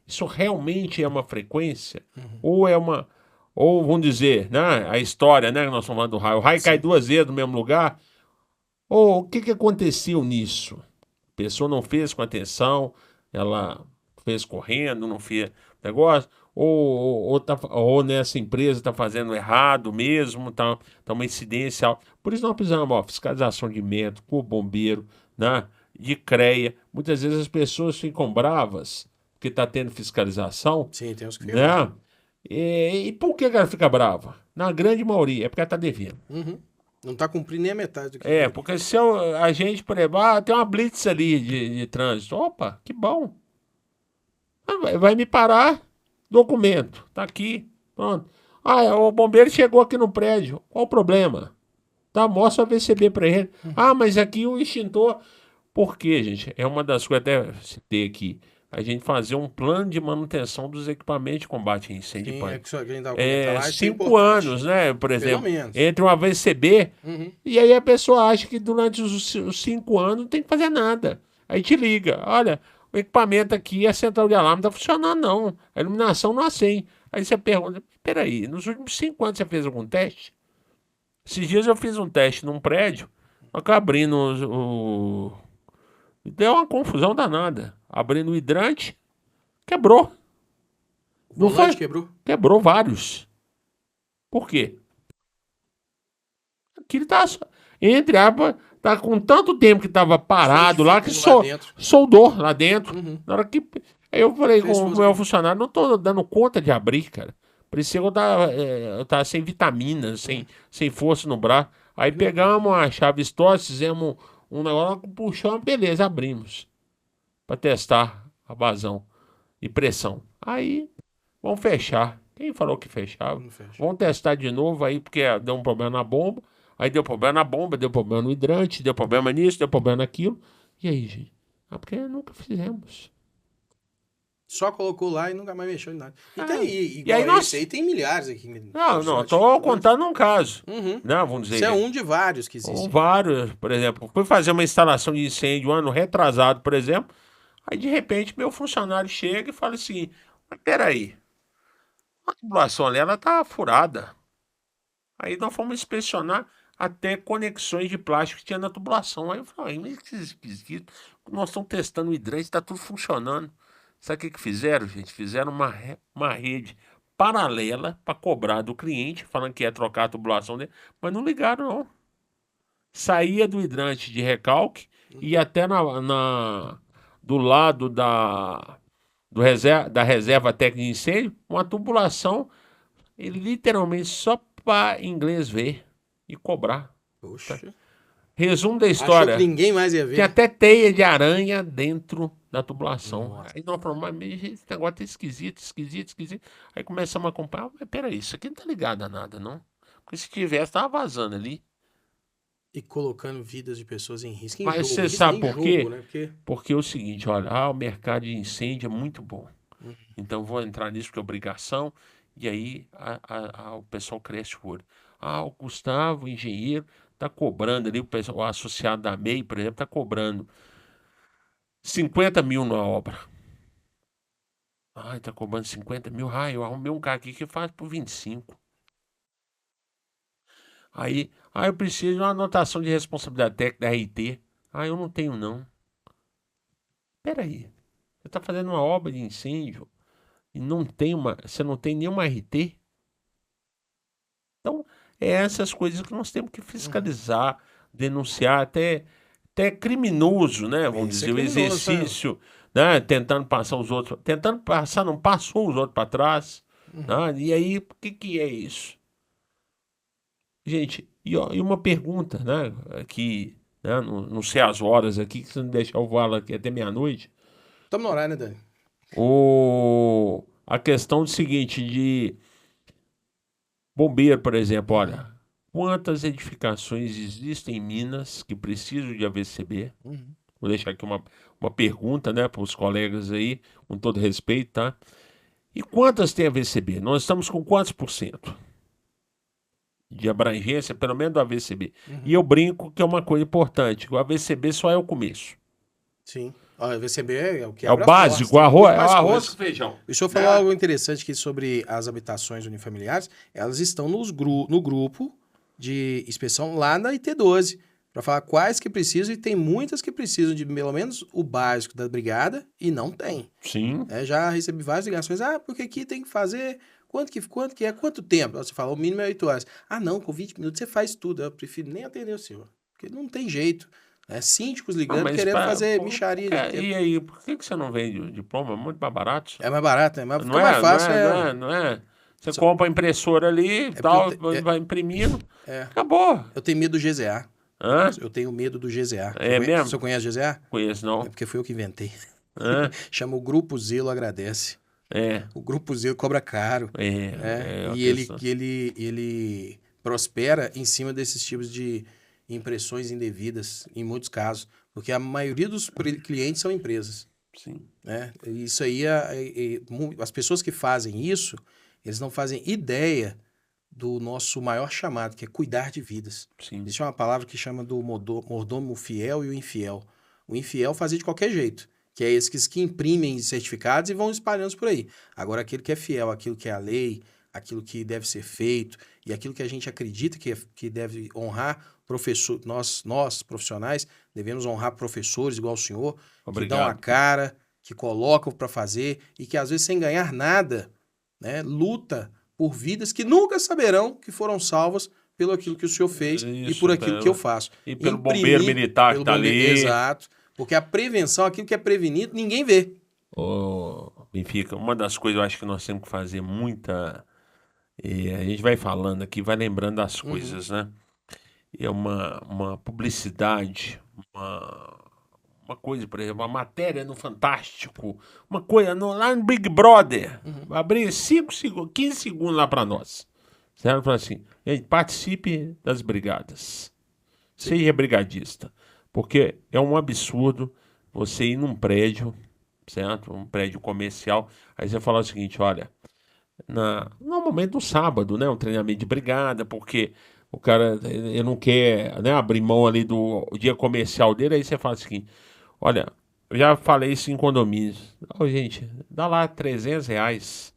Isso realmente é uma frequência? Ou é uma. Ou vamos dizer, né? A história, né? Que nós estamos falando do raio. O raio cai duas vezes no mesmo lugar. Ou o que aconteceu nisso? A pessoa não fez com atenção, ela fez correndo, não fez negócio, ou nessa empresa está fazendo errado mesmo, tá uma incidência alta. Por isso nós precisamos, ó, fiscalização de médico, por bombeiro, né, de CREA. Muitas vezes as pessoas ficam bravas porque está tendo fiscalização, Sim, tem uns que ficam. né? E por que ela fica brava? Na grande maioria, é porque ela está devendo. Não tá cumprindo nem a metade do que. Porque se a gente, por exemplo, tem uma blitz ali de trânsito. Opa, que bom. Vai me parar, documento, tá aqui, pronto. O bombeiro chegou aqui no prédio, qual o problema? Tá, mostra a VCB para ele. Mas aqui o extintor. Por quê, gente? É uma das coisas, até citei aqui, a gente fazer um plano de manutenção dos equipamentos de combate a incêndio e Sim, pânico. que só que a gente tava comentando lá, isso é 5 importante. anos, né? Por exemplo, menos. entre uma VCB, e aí a pessoa acha que durante os 5 anos não tem que fazer nada. Aí te liga, olha, o equipamento aqui, a central de alarme não está funcionando, não. A iluminação não acende. Aí você pergunta, peraí, nos últimos 5 anos você fez algum teste? Esses dias eu fiz um teste num prédio, abrindo deu uma confusão danada. Abrindo o hidrante, quebrou. O Não volante foi? quebrou? Quebrou vários. Por quê? Aquilo tá, entre aspas, tá com tanto tempo que tava parado lá que Solidificando lá dentro. soldou lá dentro. Na hora que. Aí eu falei com o Pessoas meu que- funcionário, não tô dando conta de abrir, cara. Parecia que eu tava sem vitaminas, sem força no braço. Aí pegamos a chave Storz, fizemos um negócio, puxamos, beleza, abrimos. Pra testar a vazão e pressão. Aí, vamos fechar. Quem falou que fechava? Não fecha. Vamos testar de novo aí, porque deu um problema na bomba. Aí deu problema na bomba, deu problema no hidrante, deu problema nisso, deu problema naquilo. E aí, gente? Porque nunca fizemos. Só colocou lá e nunca mais mexeu em nada. E tem E igual aí nós- esse aí, tem milhares aqui. Não, eu tô contando um caso. Uhum. Não, vamos dizer. Isso é um de vários que Ou existem. vários, por exemplo. Fui fazer uma instalação de incêndio um ano retrasado, por exemplo. Aí, de repente, meu funcionário chega e fala assim: mas peraí, a tubulação ali, ela tá furada. Aí nós fomos inspecionar até conexões de plástico que tinha na tubulação. Aí eu falei, mas que esquisito. Nós estamos testando o hidrante, está tudo funcionando. Sabe o que fizeram, gente? Fizeram uma rede paralela para cobrar do cliente, falando que ia trocar a tubulação dele, mas não ligaram, não. Saía do hidrante de recalque e até do lado da reserva técnica de incêndio, uma tubulação literalmente só para inglês ver e cobrar. Poxa. Resumo da Achou história. que ninguém mais ia ver. Tem até teia de aranha dentro da tubulação. Nossa. Aí nós falamos, mas esse negócio tá esquisito. Aí começamos a acompanhar, mas peraí, isso aqui não tá ligado a nada, não. Porque se tivesse, tava vazando ali. E colocando vidas de pessoas em risco. Mas você Risco sabe em por jogo, quê? né? Porque é o seguinte, olha, o mercado de incêndio é muito bom. Então vou entrar nisso porque é obrigação. E aí o pessoal cresce o olho. O Gustavo, o engenheiro, está cobrando ali, o associado da MEI, por exemplo, está cobrando 50 mil na obra. Está cobrando 50 mil. Eu arrumei um cara aqui que faz por 25. Aí eu preciso de uma anotação de responsabilidade técnica da RT. Eu não tenho, não. Peraí, você está fazendo uma obra de incêndio e você não tem nenhuma RT? Então, é essas coisas que nós temos que fiscalizar, denunciar, até criminoso, né? Vamos Isso é dizer, o criminoso, exercício, né? Tentando passar os outros, não passou os outros para trás. Né? E aí, o que é isso? Gente, e uma pergunta, né? Aqui, né? Não sei as horas aqui, que se não deixar eu vou aqui até meia-noite. Estamos no horário, né, Dani? A questão do seguinte, de bombeiro, por exemplo, olha, quantas edificações existem em Minas que precisam de AVCB? Vou deixar aqui uma pergunta, né, para os colegas aí, com todo respeito, tá? E quantas tem AVCB? Nós estamos com quantos por cento de abrangência, pelo menos do AVCB? E eu brinco que é uma coisa importante, o AVCB só é o começo. Sim. O AVCB é o que é o básico, o arroz com feijão. O senhor falou algo interessante aqui sobre as habitações unifamiliares. Elas estão no grupo de inspeção lá na IT12, para falar quais que precisam, e tem muitas que precisam de pelo menos o básico da brigada e não tem. Sim. Já recebi várias ligações. Porque aqui tem que fazer... Quanto que é? Quanto tempo? Você fala, o mínimo é 8 horas. Não, com 20 minutos você faz tudo. Eu prefiro nem atender o senhor, porque não tem jeito. Síndicos ligando, querendo fazer micharia. E aí, por que você não vende o diploma? É muito mais barato. É mais barato, é mais fácil. Não é. Você compra a impressora ali e tal, vai imprimindo. Acabou. Eu tenho medo do GZA. Hã? Eu tenho medo do GZA. Mesmo? O senhor conhece o GZA? Conheço, não. É porque foi eu que inventei. Chama o Grupo Zelo Agradece. O Grupo Zelo cobra caro. E ele prospera em cima desses tipos de impressões indevidas, em muitos casos, porque a maioria dos clientes são empresas. Sim. Isso aí, as pessoas que fazem isso, eles não fazem ideia do nosso maior chamado, que é cuidar de vidas. Sim. Existe uma palavra que chama do mordomo fiel e o infiel. O infiel fazia de qualquer jeito, que é esses que imprimem certificados e vão espalhando por aí. Agora, aquele que é fiel àquilo que é a lei, aquilo que deve ser feito e aquilo que a gente acredita que deve honrar professor, nós profissionais devemos honrar professores igual o senhor, que dão a cara, que colocam para fazer e que às vezes sem ganhar nada, né, luta por vidas que nunca saberão que foram salvas pelo aquilo que o senhor fez e por aquilo que eu faço. E pelo bombeiro militar que está ali. Exato. Porque a prevenção, aquilo que é prevenido, ninguém vê. Benfica, uma das coisas eu acho que nós temos que fazer muita... a gente vai falando aqui, vai lembrando das coisas, né? É uma publicidade, uma coisa, por exemplo, uma matéria no Fantástico, uma coisa lá no Big Brother, abrir 15 segundos lá para nós. Certo? Fala assim, gente, participe das brigadas. Seja brigadista. Porque é um absurdo você ir num prédio, certo? Um prédio comercial, aí você fala o seguinte, olha, normalmente no sábado, né? Um treinamento de brigada, porque o cara ele não quer, né, abrir mão ali do dia comercial dele, aí você fala o seguinte, olha, eu já falei isso em condomínios. Gente, dá lá R$300.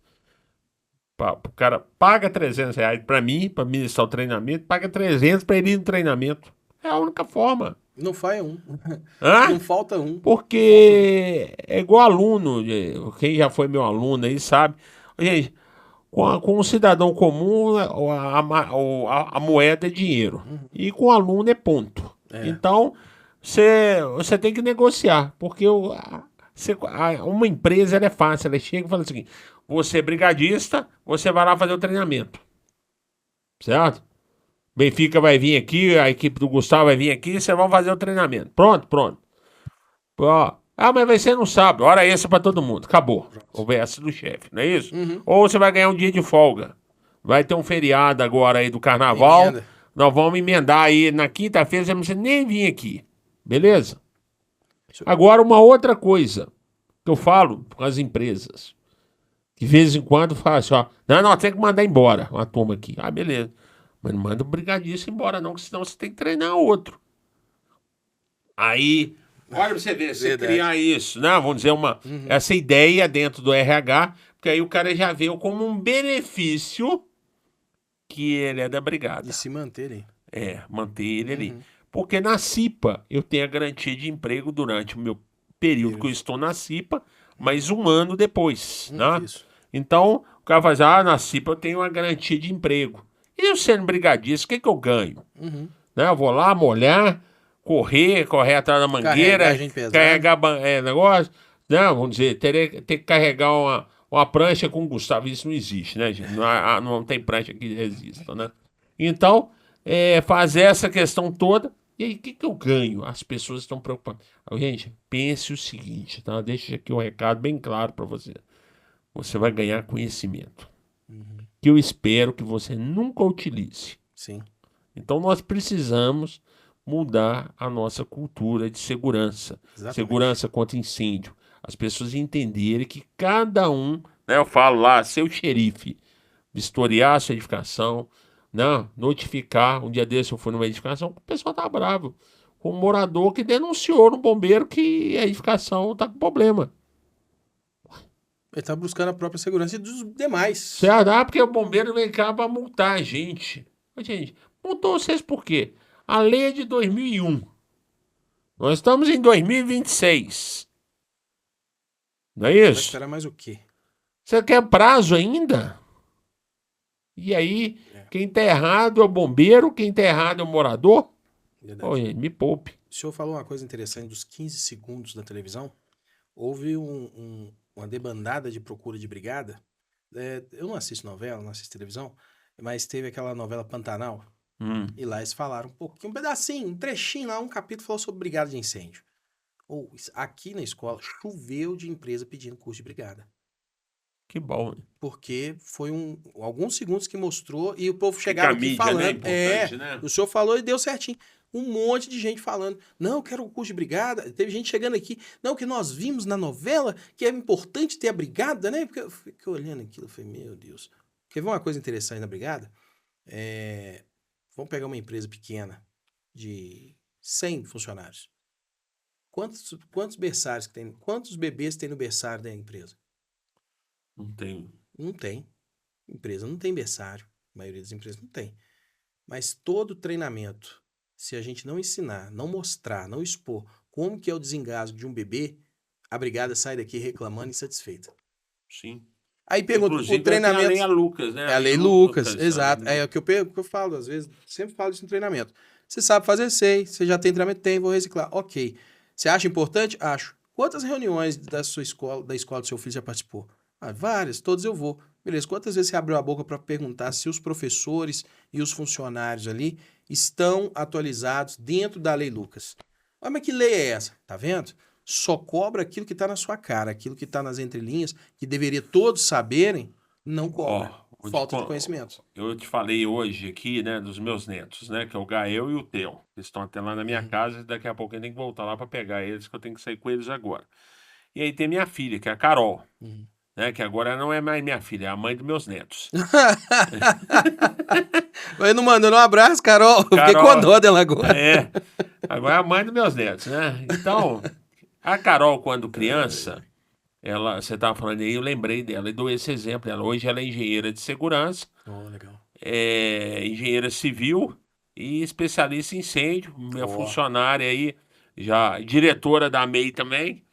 O cara paga R$300 para mim, para ministrar o treinamento, paga 300 para ele ir no treinamento. É a única forma. Não falha um. Não falta um. Porque é igual aluno, quem já foi meu aluno aí sabe. Gente, com um cidadão comum, a moeda é dinheiro. E com o aluno é ponto. Então, você tem que negociar. Porque uma empresa ela é fácil. Ela chega e fala o seguinte, você é brigadista, você vai lá fazer o treinamento. Certo? Benfica vai vir aqui, a equipe do Gustavo vai vir aqui, vocês vão fazer o treinamento. Pronto. Mas vai ser no sábado, hora extra pra todo mundo. Acabou. O verso do chefe, não é isso? Ou você vai ganhar um dia de folga. Vai ter um feriado agora aí do carnaval. nós vamos emendar aí na quinta-feira, você não precisa nem vir aqui. Beleza? Agora, uma outra coisa que eu falo com as empresas. De vez em quando fala assim, ó. Não, tem que mandar embora uma turma aqui. Ah, beleza. Mas não manda o brigadista embora, não, que senão você tem que treinar outro. Aí, olha pra você ver, você Verdade. criar isso, né? Vamos dizer, essa ideia dentro do RH, porque aí o cara já vê como um benefício que ele é da brigada. E se manterem. Manter ele ali. Porque na CIPA eu tenho a garantia de emprego durante o meu período que eu estou na CIPA, mas 1 ano depois, né? Isso. Então, o cara vai dizer, na CIPA eu tenho uma garantia de emprego. E eu sendo brigadista, o que eu ganho? Né? Eu vou lá molhar, correr atrás da mangueira, Carregar gente pesada. carregar negócio, né? Vamos dizer, ter que carregar uma prancha com Gustavo. Isso não existe, né, gente? Não tem prancha que resista, né? Então, fazer essa questão toda. E aí, o que eu ganho? As pessoas estão preocupadas. Gente, pense o seguinte, tá? Deixa aqui um recado bem claro para você. Você vai ganhar conhecimento. Que eu espero que você nunca utilize. Sim. Então, nós precisamos mudar a nossa cultura de segurança. Exatamente. Segurança contra incêndio. As pessoas entenderem que cada um, né, eu falo lá, seu xerife, vistoriar a sua edificação, né, notificar. Um dia desse eu fui numa edificação, o pessoal tá bravo. Com um morador que denunciou no bombeiro que a edificação tá com problema. Ele tá buscando a própria segurança e dos demais. Certo? Porque o bombeiro vem cá pra multar a gente. Gente, multou vocês por quê? A lei é de 2001. Nós estamos em 2026. Não é Vai isso? esperar mais o quê? Você quer prazo ainda? E aí, quem tá errado é o bombeiro, quem tá errado é o morador? Verdade. Ô, gente, me poupe. O senhor falou uma coisa interessante dos 15 segundos da televisão. Houve uma debandada de procura de brigada. Eu não assisto novela, não assisto televisão, mas teve aquela novela Pantanal. E lá eles falaram um pouquinho, um pedacinho, um trechinho lá, um capítulo falou sobre brigada de incêndio. Aqui na escola choveu de empresa pedindo curso de brigada. Que bom. Porque foi alguns segundos que mostrou e o povo chegava aqui mídia, falando. né? Importante, né? O senhor falou e deu certinho. Um monte de gente falando, não, eu quero o curso de brigada. Teve gente chegando aqui, não, que nós vimos na novela que é importante ter a brigada, né? Porque eu fiquei olhando aquilo, eu falei, meu Deus. Quer ver uma coisa interessante na brigada? Vamos pegar uma empresa pequena de 100 funcionários. Quantos berçários que tem? Quantos bebês tem no berçário da empresa? Não tem. Não tem. Empresa não tem berçário. A maioria das empresas não tem. Mas todo treinamento, se a gente não ensinar, não mostrar, não expor como que é o desengasgo de um bebê, a brigada sai daqui reclamando e insatisfeita. Sim. Aí pergunta, Inclusive, o treinamento... tem a lei Lucas, né? É a lei Lucas, exato. É o que eu falo, às vezes, sempre falo isso no treinamento. Você sabe fazer, sei. Você já tem treinamento? Tem, vou reciclar. Ok. Você acha importante? Acho. Quantas reuniões da sua escola, da escola do seu filho já participou? Várias, todas eu vou. Beleza, quantas vezes você abriu a boca para perguntar se os professores e os funcionários ali estão atualizados dentro da lei Lucas? Mas que lei é essa? Tá vendo? Só cobra aquilo que está na sua cara, aquilo que está nas entrelinhas, que deveria todos saberem, não cobra. Falta de conhecimento. Eu te falei hoje aqui, né, dos meus netos, né, que é o Gael e o Theo. Eles estão até lá na minha casa e daqui a pouco eu tenho que voltar lá para pegar eles, que eu tenho que sair com eles agora. E aí tem minha filha, que é a Carol, né, que agora não é mais minha filha, é a mãe dos meus netos. Mas não mandando um abraço, Carol. Fiquei com dó dela agora. Agora é a mãe dos meus netos, né? Então, a Carol, quando criança... você estava falando aí, eu lembrei dela e dou esse exemplo. Hoje ela é engenheira de segurança, Legal. Engenheira civil e especialista em incêndio. Minha funcionária aí, já diretora da MEI também.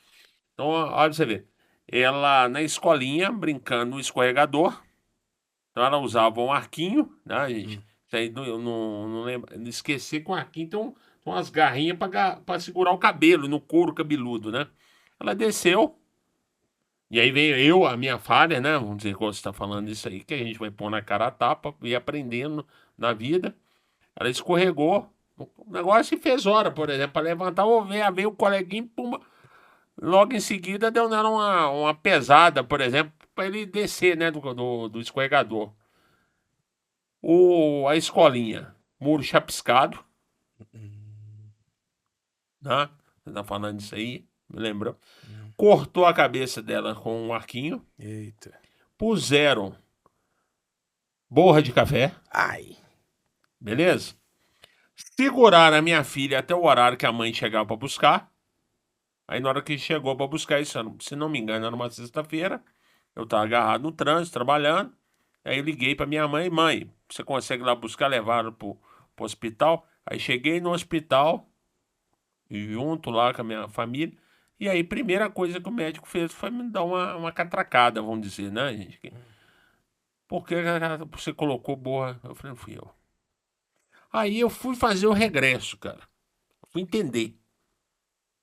Então, olha pra você ver. Ela na escolinha, brincando no escorregador. Então, ela usava um arquinho, né, gente? Isso aí não lembro. Esqueci que o arquinho tem umas garrinhas para segurar o cabelo, no couro cabeludo, né? Ela desceu. E aí veio a minha falha, né? Vamos dizer que você está falando isso aí, que a gente vai pôr na cara a tapa e aprendendo na vida. Ela escorregou. O negócio fez hora, por exemplo, para levantar, veio o coleguinha, puma. Logo em seguida deu nela uma pesada, por exemplo, para ele descer, né, do escorregador. A escolinha. muro chapiscado, Hum, né? Você tá falando disso aí, me lembra? hum. Cortou a cabeça dela com um arquinho, Eita. puseram borra de café, Ai. beleza? Seguraram a minha filha até o horário que a mãe chegava para buscar. Aí na hora que chegou para buscar isso, se não me engano, era uma sexta-feira, eu tava agarrado no trânsito, trabalhando. Aí eu liguei para minha mãe, mãe, você consegue ir lá buscar, levar pro hospital? Aí cheguei no hospital, junto lá com a minha família, e aí primeira coisa que o médico fez foi me dar uma catracada, vamos dizer, né, gente? Por que você colocou borra? Eu falei, não fui eu. Aí eu fui fazer o regresso, cara. Fui entender,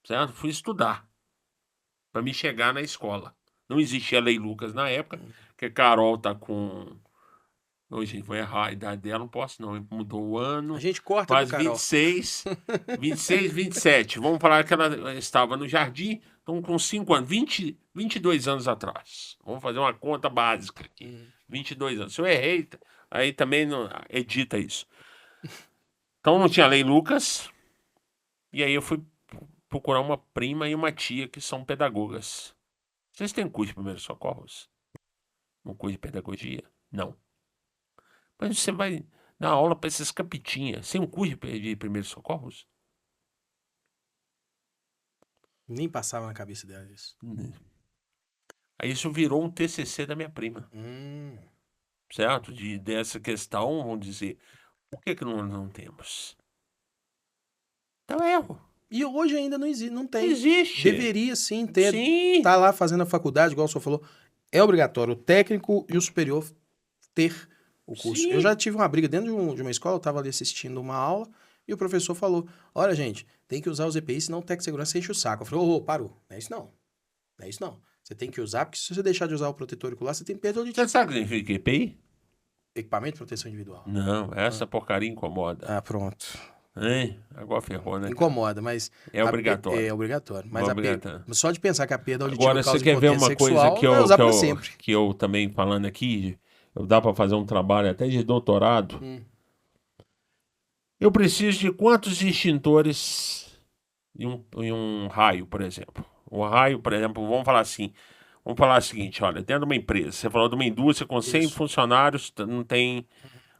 certo? Fui estudar para me chegar na escola. Não existia Lei Lucas na época, porque Carol tá com... Hoje vou errar a idade dela, não posso não, mudou o A ano. gente corta pra Faz Carol. 26, 27. Vamos falar que ela estava no jardim, então com 5 anos, 22 anos atrás. Vamos fazer uma conta básica aqui. 22 anos. Se eu errei, aí também não, edita isso. Então não tinha Lei Lucas, e aí eu fui procurar uma prima e uma tia que são pedagogas. Vocês têm curso de primeiros socorros? Um curso de pedagogia? Não. Mas você vai dar aula para essas capitinhas, sem um curso de primeiros socorros? Nem passava na cabeça dela isso. Aí isso virou um TCC da minha prima, Hum. certo? Dessa questão, vamos dizer, por que nós não temos? Então é erro. E hoje ainda não existe, não tem. Existe. Deveria sim ter. Sim. Tá lá fazendo a faculdade, igual o senhor falou. É obrigatório o técnico e o superior ter o curso. Sim. Eu já tive uma briga dentro de uma escola, eu tava ali assistindo uma aula e o professor falou: olha, gente, tem que usar os EPI, senão o técnico de segurança enche o saco. Eu falei: ô, parou. Não é isso não. Não é isso não. Você tem que usar, porque se você deixar de usar o protetor auricular, você tem perda de Você sabe o que significa EPI? equipamento de proteção individual. Não, essa porcaria incomoda. Ah, pronto. Hein? Agora ferrou, né? Incomoda, mas... É obrigatório. É obrigatório. Mas Obrigatório. só de pensar que a perda auditiva Agora, você causa quer ver impotência uma coisa sexual, vai usar pra sempre. que eu também falando aqui, dá para fazer um trabalho até de doutorado. Eu preciso de quantos extintores em um raio, por exemplo? Um raio, por exemplo, vamos falar assim. Vamos falar o seguinte, olha, dentro de uma empresa, você falou de uma indústria com 100 Isso. funcionários, não tem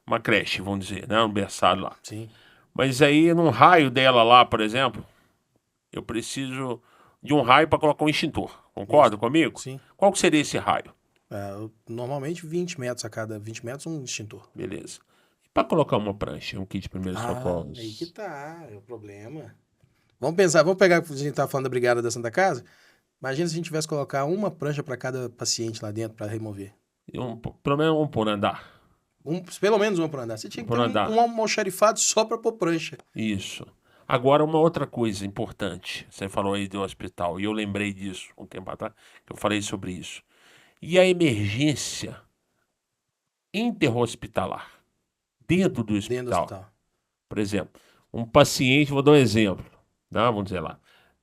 uma creche, vamos dizer, né? Um berçário lá. Sim. Mas aí, num raio dela lá, por exemplo, eu preciso de um raio para colocar um extintor. Concorda comigo? Sim. Qual que seria esse raio? Normalmente 20 metros a cada 20 metros um extintor. Beleza. E para colocar uma prancha, um kit de primeiros socorros? Aí que tá, é o problema. Vamos pensar, vamos pegar, a gente tá falando da Brigada da Santa Casa. Imagina se a gente tivesse que colocar uma prancha para cada paciente lá dentro para remover. Pelo menos um por andar. Pelo menos uma por andar. Você tinha que Por ter andar. um almoxarifado só para pôr prancha. Isso. Agora, uma outra coisa importante. Você falou aí do hospital, e eu lembrei disso um tempo atrás, que eu falei sobre isso. E a emergência interhospitalar, dentro do Dentro do hospital. hospital. Por exemplo, um paciente, vou dar um exemplo, né? Vamos dizer lá,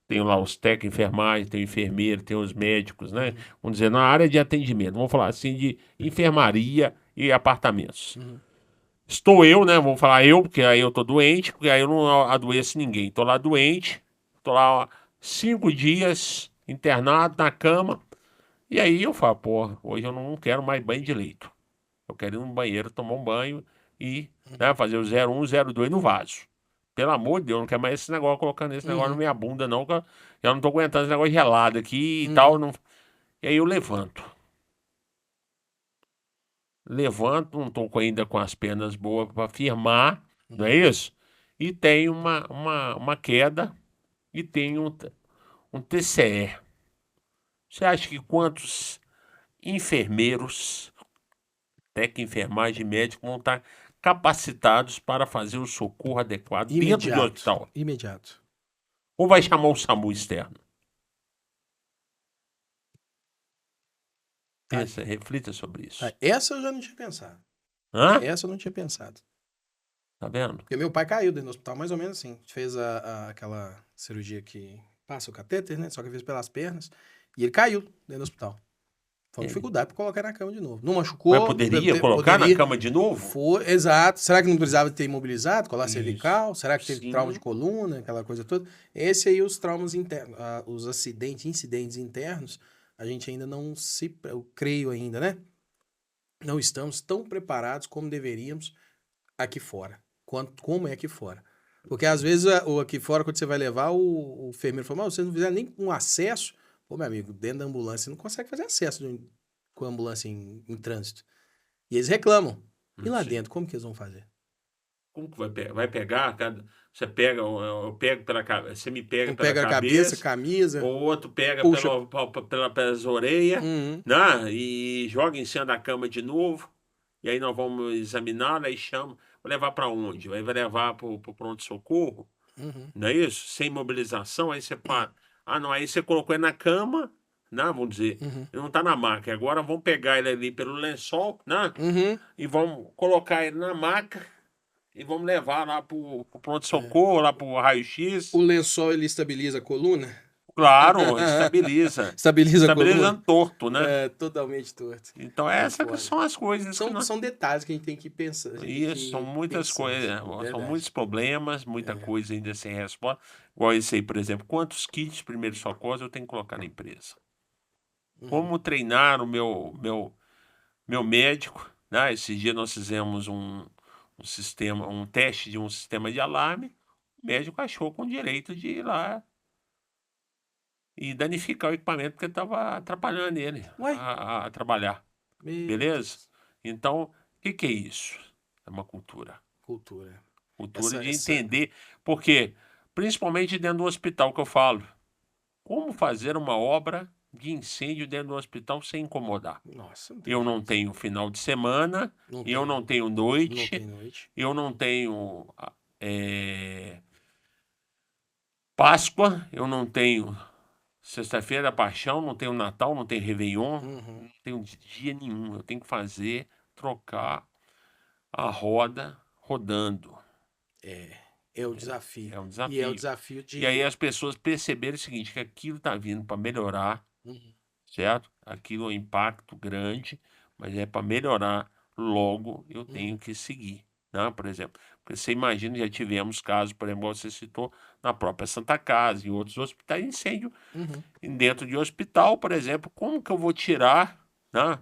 tem lá os técnicos de enfermagem, tem o enfermeiro, tem os médicos, né? Vamos dizer, na área de atendimento, vamos falar assim de enfermaria e apartamentos. Estou eu, né? Vou falar eu, porque aí eu tô doente, porque aí eu não adoeço ninguém. Tô lá doente, tô lá 5 dias internado na cama, e aí eu falo, pô, hoje eu não quero mais banho de leito. Eu quero ir no banheiro, tomar um banho e, né, fazer o 01, 02 no vaso. Pelo amor de Deus, eu não quero mais esse negócio, colocando esse negócio na minha bunda, não, que eu não tô aguentando esse negócio gelado aqui e tal. Não... E aí eu levanto. Levanto, não tô ainda com as pernas boas para firmar, não é isso? E tem uma queda e tem um TCE. Você acha que quantos enfermeiros, técnico, enfermagem, médico vão estar capacitados para fazer o socorro adequado dentro do hospital? Imediato. Ou vai chamar o SAMU externo? Pensa, reflita sobre isso. Essa eu já não tinha pensado. Hã? Essa eu não tinha pensado. Tá vendo? Porque meu pai caiu dentro do hospital, mais ou menos assim. A gente fez aquela cirurgia que passa o catéter, né? Só que fez pelas pernas. E ele caiu dentro do hospital. Foi uma dificuldade para colocar na cama de novo. Não machucou. Mas poderia colocar na cama de novo? Exato. Será que não precisava ter imobilizado, colar cervical? Será que teve Sim. trauma de coluna, aquela coisa toda? Esse aí, os traumas internos, os incidentes internos, a gente ainda não eu creio ainda, né? Não estamos tão preparados como deveríamos aqui fora. Como é aqui fora. Porque às vezes aqui fora, quando você vai levar, o enfermeiro fala, mas você não fizer nem um acesso. Pô, meu amigo, dentro da ambulância, você não consegue fazer acesso com a ambulância em trânsito. E eles reclamam. E lá dentro, como que eles vão fazer? Como que vai pegar? Você pega, eu pego pela cabeça, você me pega pela pega a cabeça, camisa. O outro pega puxa. pelas orelhas, Uhum. né? E joga em cima da cama de novo. E aí nós vamos examinar, aí chama. Vai levar para onde? Vai levar para o pronto-socorro? Uhum. Não é isso? Sem mobilização, aí você para. Ah, não, aí você colocou ele na cama, né? Vamos dizer, Uhum. ele não está na maca. Agora vamos pegar ele ali pelo lençol, né? Uhum. E vamos colocar ele na maca e vamos levar lá pro pronto-socorro, lá pro raio-x. O lençol, ele estabiliza a coluna? Claro, estabiliza. Estabiliza a coluna. Estabilizando torto, né? É, totalmente torto. Então essas que são as coisas que nós... São detalhes que a gente tem que pensar. Isso, são muitas coisas, são Verdade. muitos problemas, muita coisa ainda sem resposta. Igual esse aí, por exemplo, quantos kits de primeiros socorros eu tenho que colocar na empresa? Como treinar o meu médico, né? Esses dias nós fizemos um teste de um sistema de alarme, o médico achou com direito de ir lá e danificar o equipamento porque estava atrapalhando ele a trabalhar. Beleza? Então, o que é isso? É uma cultura. Cultura. Cultura de entender, porque, principalmente dentro do hospital que eu falo, como fazer uma obra de incêndio dentro do hospital sem incomodar. Nossa, eu não tenho final de semana, eu não tenho noite, eu não tenho Páscoa, eu não tenho Sexta-feira da Paixão, não tenho Natal, não tenho Réveillon, não tenho dia nenhum. Eu tenho que trocar a roda rodando. É o desafio. É um desafio. E é o desafio de... E aí as pessoas perceberem o seguinte, que aquilo está vindo para melhorar, certo? Aquilo é um impacto grande, mas é para melhorar. Logo, eu tenho que seguir, né? Por exemplo, porque você imagina, já tivemos casos, por exemplo, você citou, na própria Santa Casa, em outros hospitais, incêndio dentro de hospital, por exemplo, como que eu vou tirar, né?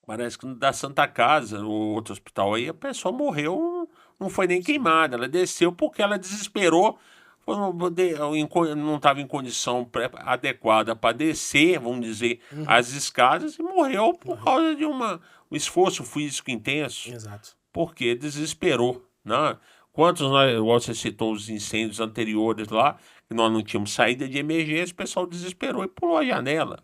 Parece que da Santa Casa, o outro hospital aí, a pessoa morreu, não foi nem queimada, ela desceu porque ela desesperou, não estava em condição adequada para descer, vamos dizer, as escadas e morreu por causa de um esforço físico intenso. Exato. Porque desesperou, né? Você citou os incêndios anteriores lá, que nós não tínhamos saída de emergência, o pessoal desesperou e pulou a janela.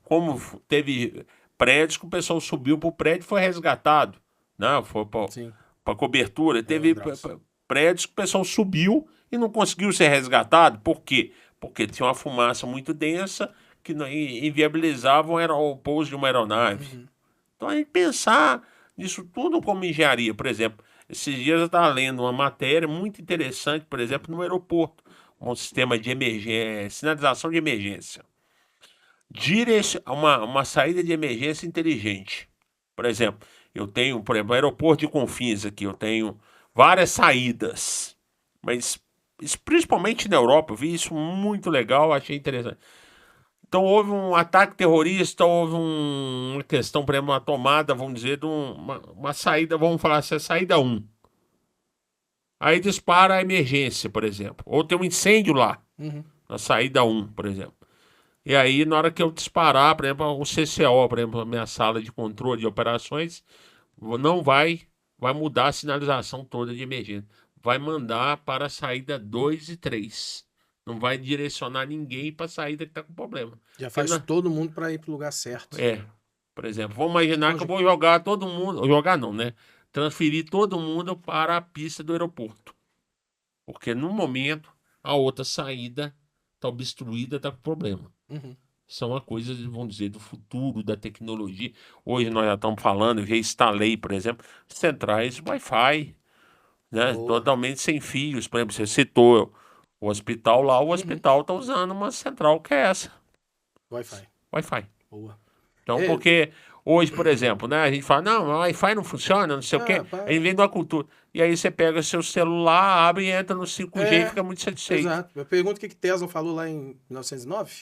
Como teve prédios que o pessoal subiu para o prédio e foi resgatado, né? Foi para cobertura. Teve prédios que o pessoal subiu e não conseguiu ser resgatado. Por quê? Porque tinha uma fumaça muito densa que inviabilizava o pouso de uma aeronave. Então a gente pensar nisso tudo como engenharia, por exemplo. Esses dias eu estava lendo uma matéria muito interessante, por exemplo, no aeroporto, um sistema de emergência, sinalização de emergência. Uma saída de emergência inteligente. Por exemplo, eu tenho, por exemplo, o aeroporto de Confins aqui, eu tenho várias saídas, mas principalmente na Europa, eu vi isso muito legal, achei interessante. Então houve um ataque terrorista, houve uma questão, por exemplo, uma tomada, vamos dizer, de uma saída, vamos falar assim, a saída 1. Aí dispara a emergência, por exemplo. Ou tem um incêndio lá, na saída 1, por exemplo. E aí, na hora que eu disparar, por exemplo, o CCO, por exemplo, a minha sala de controle de operações, não vai mudar a sinalização toda de emergência. Vai mandar para a saída 2 e 3. Não vai direcionar ninguém para a saída que está com problema. Já faz todo mundo para ir para o lugar certo. Por exemplo, vamos imaginar que eu vou jogar todo mundo... Jogar não, né? Transferir todo mundo para a pista do aeroporto. Porque, no momento, a outra saída está obstruída, está com problema. São uma coisa, vamos dizer, do futuro, da tecnologia. Hoje nós já estamos falando, eu já instalei, por exemplo, centrais Wi-Fi, né? Totalmente sem fios. Por exemplo, você citou o hospital lá, o hospital está usando uma central que é essa. Wi-Fi. Wi-Fi. Boa. Então, porque hoje, por exemplo, né, a gente fala, não, o Wi-Fi não funciona, não sei o quê. pá. Aí vem de uma cultura. E aí você pega seu celular, abre e entra no 5G e fica muito satisfeito. Exato. Eu pergunto o que Tesla falou lá em 1909.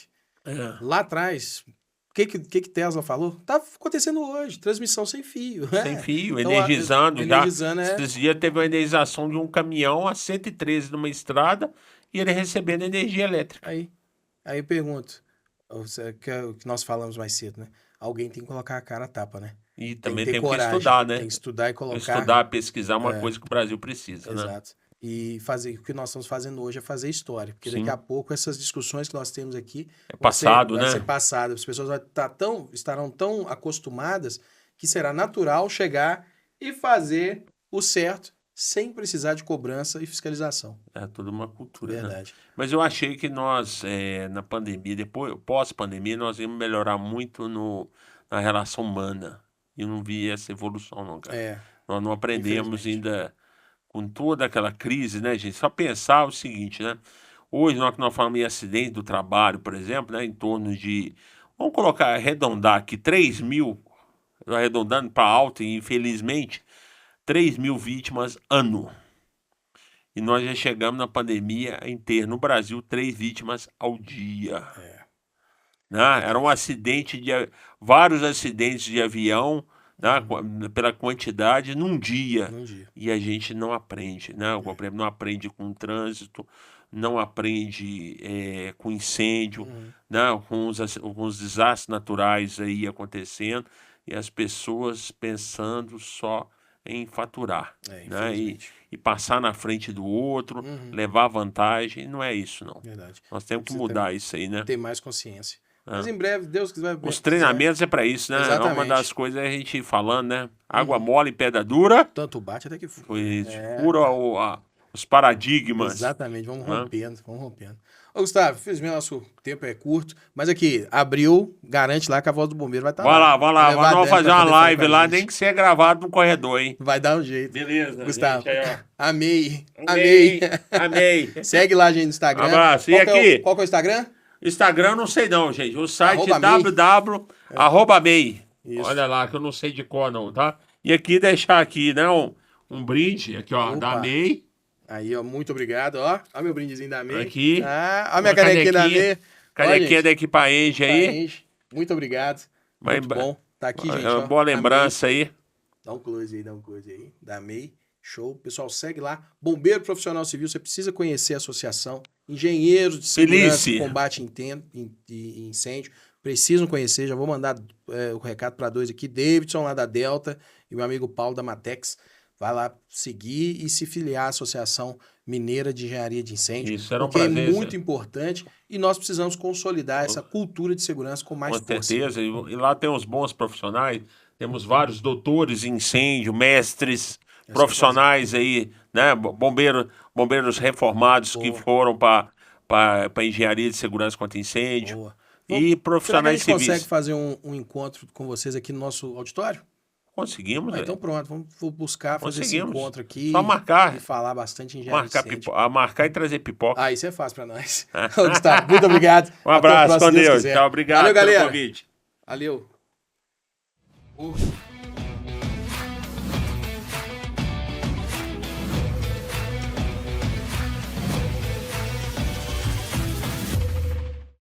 É. Lá atrás, o que Tesla falou? Tá acontecendo hoje, transmissão sem fio. Sem fio, Então, energizando já. energizando, Esses dias teve uma energização de um caminhão a 113 numa estrada e ele recebendo energia elétrica. Aí eu pergunto, que é o que nós falamos mais cedo, né? Alguém tem que colocar a cara a tapa, né? E Tem também que ter tem que coragem, estudar, né? tem que estudar e colocar. Estudar, pesquisar uma coisa que o Brasil precisa, né? Exato. E fazer o que nós estamos fazendo hoje é fazer história. Porque Sim. daqui a pouco essas discussões que nós temos aqui passado, vai né? ser passado. As pessoas estarão tão acostumadas que será natural chegar e fazer o certo sem precisar de cobrança e fiscalização. É toda uma cultura, né? Verdade. Mas eu achei que nós, na pandemia, depois, pós-pandemia, nós íamos melhorar muito na relação humana. E eu não vi essa evolução, não, cara. Nós não aprendemos ainda com toda aquela crise, né, gente? Só pensar o seguinte, né? Hoje, nós falamos em acidente do trabalho, por exemplo, né? Em torno de, vamos colocar, arredondar aqui, 3 mil, arredondando para alto, e infelizmente, 3 mil vítimas ano. E nós já chegamos na pandemia em ter, no Brasil, 3 vítimas ao dia. Né? Era um acidente, vários acidentes de avião, né? Pela quantidade, num dia. E a gente não aprende, né? Não aprende com trânsito, não aprende com incêndio, né? Com os desastres naturais aí acontecendo, e as pessoas pensando só em faturar, né? E passar na frente do outro, levar vantagem. Não é isso, não. Verdade. Nós temos que mudar isso aí, né? Ter mais consciência. Mas em breve, Deus quiser. Os treinamentos é para isso, né? Exatamente. Uma das coisas é a gente falando, né? Água mole, pedra dura. Tanto bate até que fura. Fura os paradigmas. Exatamente, vamos rompendo. Ô, Gustavo, infelizmente nosso tempo é curto, mas aqui, abriu, garante lá que a voz do bombeiro vai estar lá. Vai lá. Vamos fazer uma live lá, nem que seja gravado no corredor, hein? Vai dar um jeito. Beleza, Gustavo. Gente, aí, Amei. Segue lá a gente no Instagram. Abraço. E aqui? Qual que é o Instagram? Instagram não sei não, gente. O site @mei. Olha lá, que eu não sei de cor não, tá? E aqui deixar aqui, né, um brinde, aqui ó, da MEI. Aí, ó, muito obrigado, ó. Ó meu brindezinho da MEI. Aqui. A minha canequinha da MEI. Canequinha da Equipaenge aí. Muito obrigado. Muito bom. Tá aqui, gente. Uma boa lembrança aí. Dá um close aí. Da MEI. Show. Pessoal, segue lá. Bombeiro Profissional Civil, você precisa conhecer a associação. Engenheiros de segurança e combate e incêndio. Precisam conhecer. Já vou mandar o recado para 2 aqui. Davidson, lá da Delta, e meu amigo Paulo, da Matex. Vai lá seguir e se filiar à Associação Mineira de Engenharia de Incêndio. Isso, era um prazer, prazer. É muito importante e nós precisamos consolidar essa cultura de segurança com mais força. Com certeza. E lá tem uns bons profissionais. Temos vários doutores em incêndio, mestres, profissionais aí, né? Bombeiros reformados que foram para engenharia de segurança contra incêndio. E profissionais civis. Será que a gente consegue fazer um encontro com vocês aqui no nosso auditório? Conseguimos. Então pronto, vou buscar fazer esse encontro aqui. Só marcar. E falar bastante em engenharia. Marcar e trazer pipoca. Isso é fácil para nós. Gustavo, muito obrigado. Um abraço, com Deus. Tchau, obrigado pelo convite. Valeu.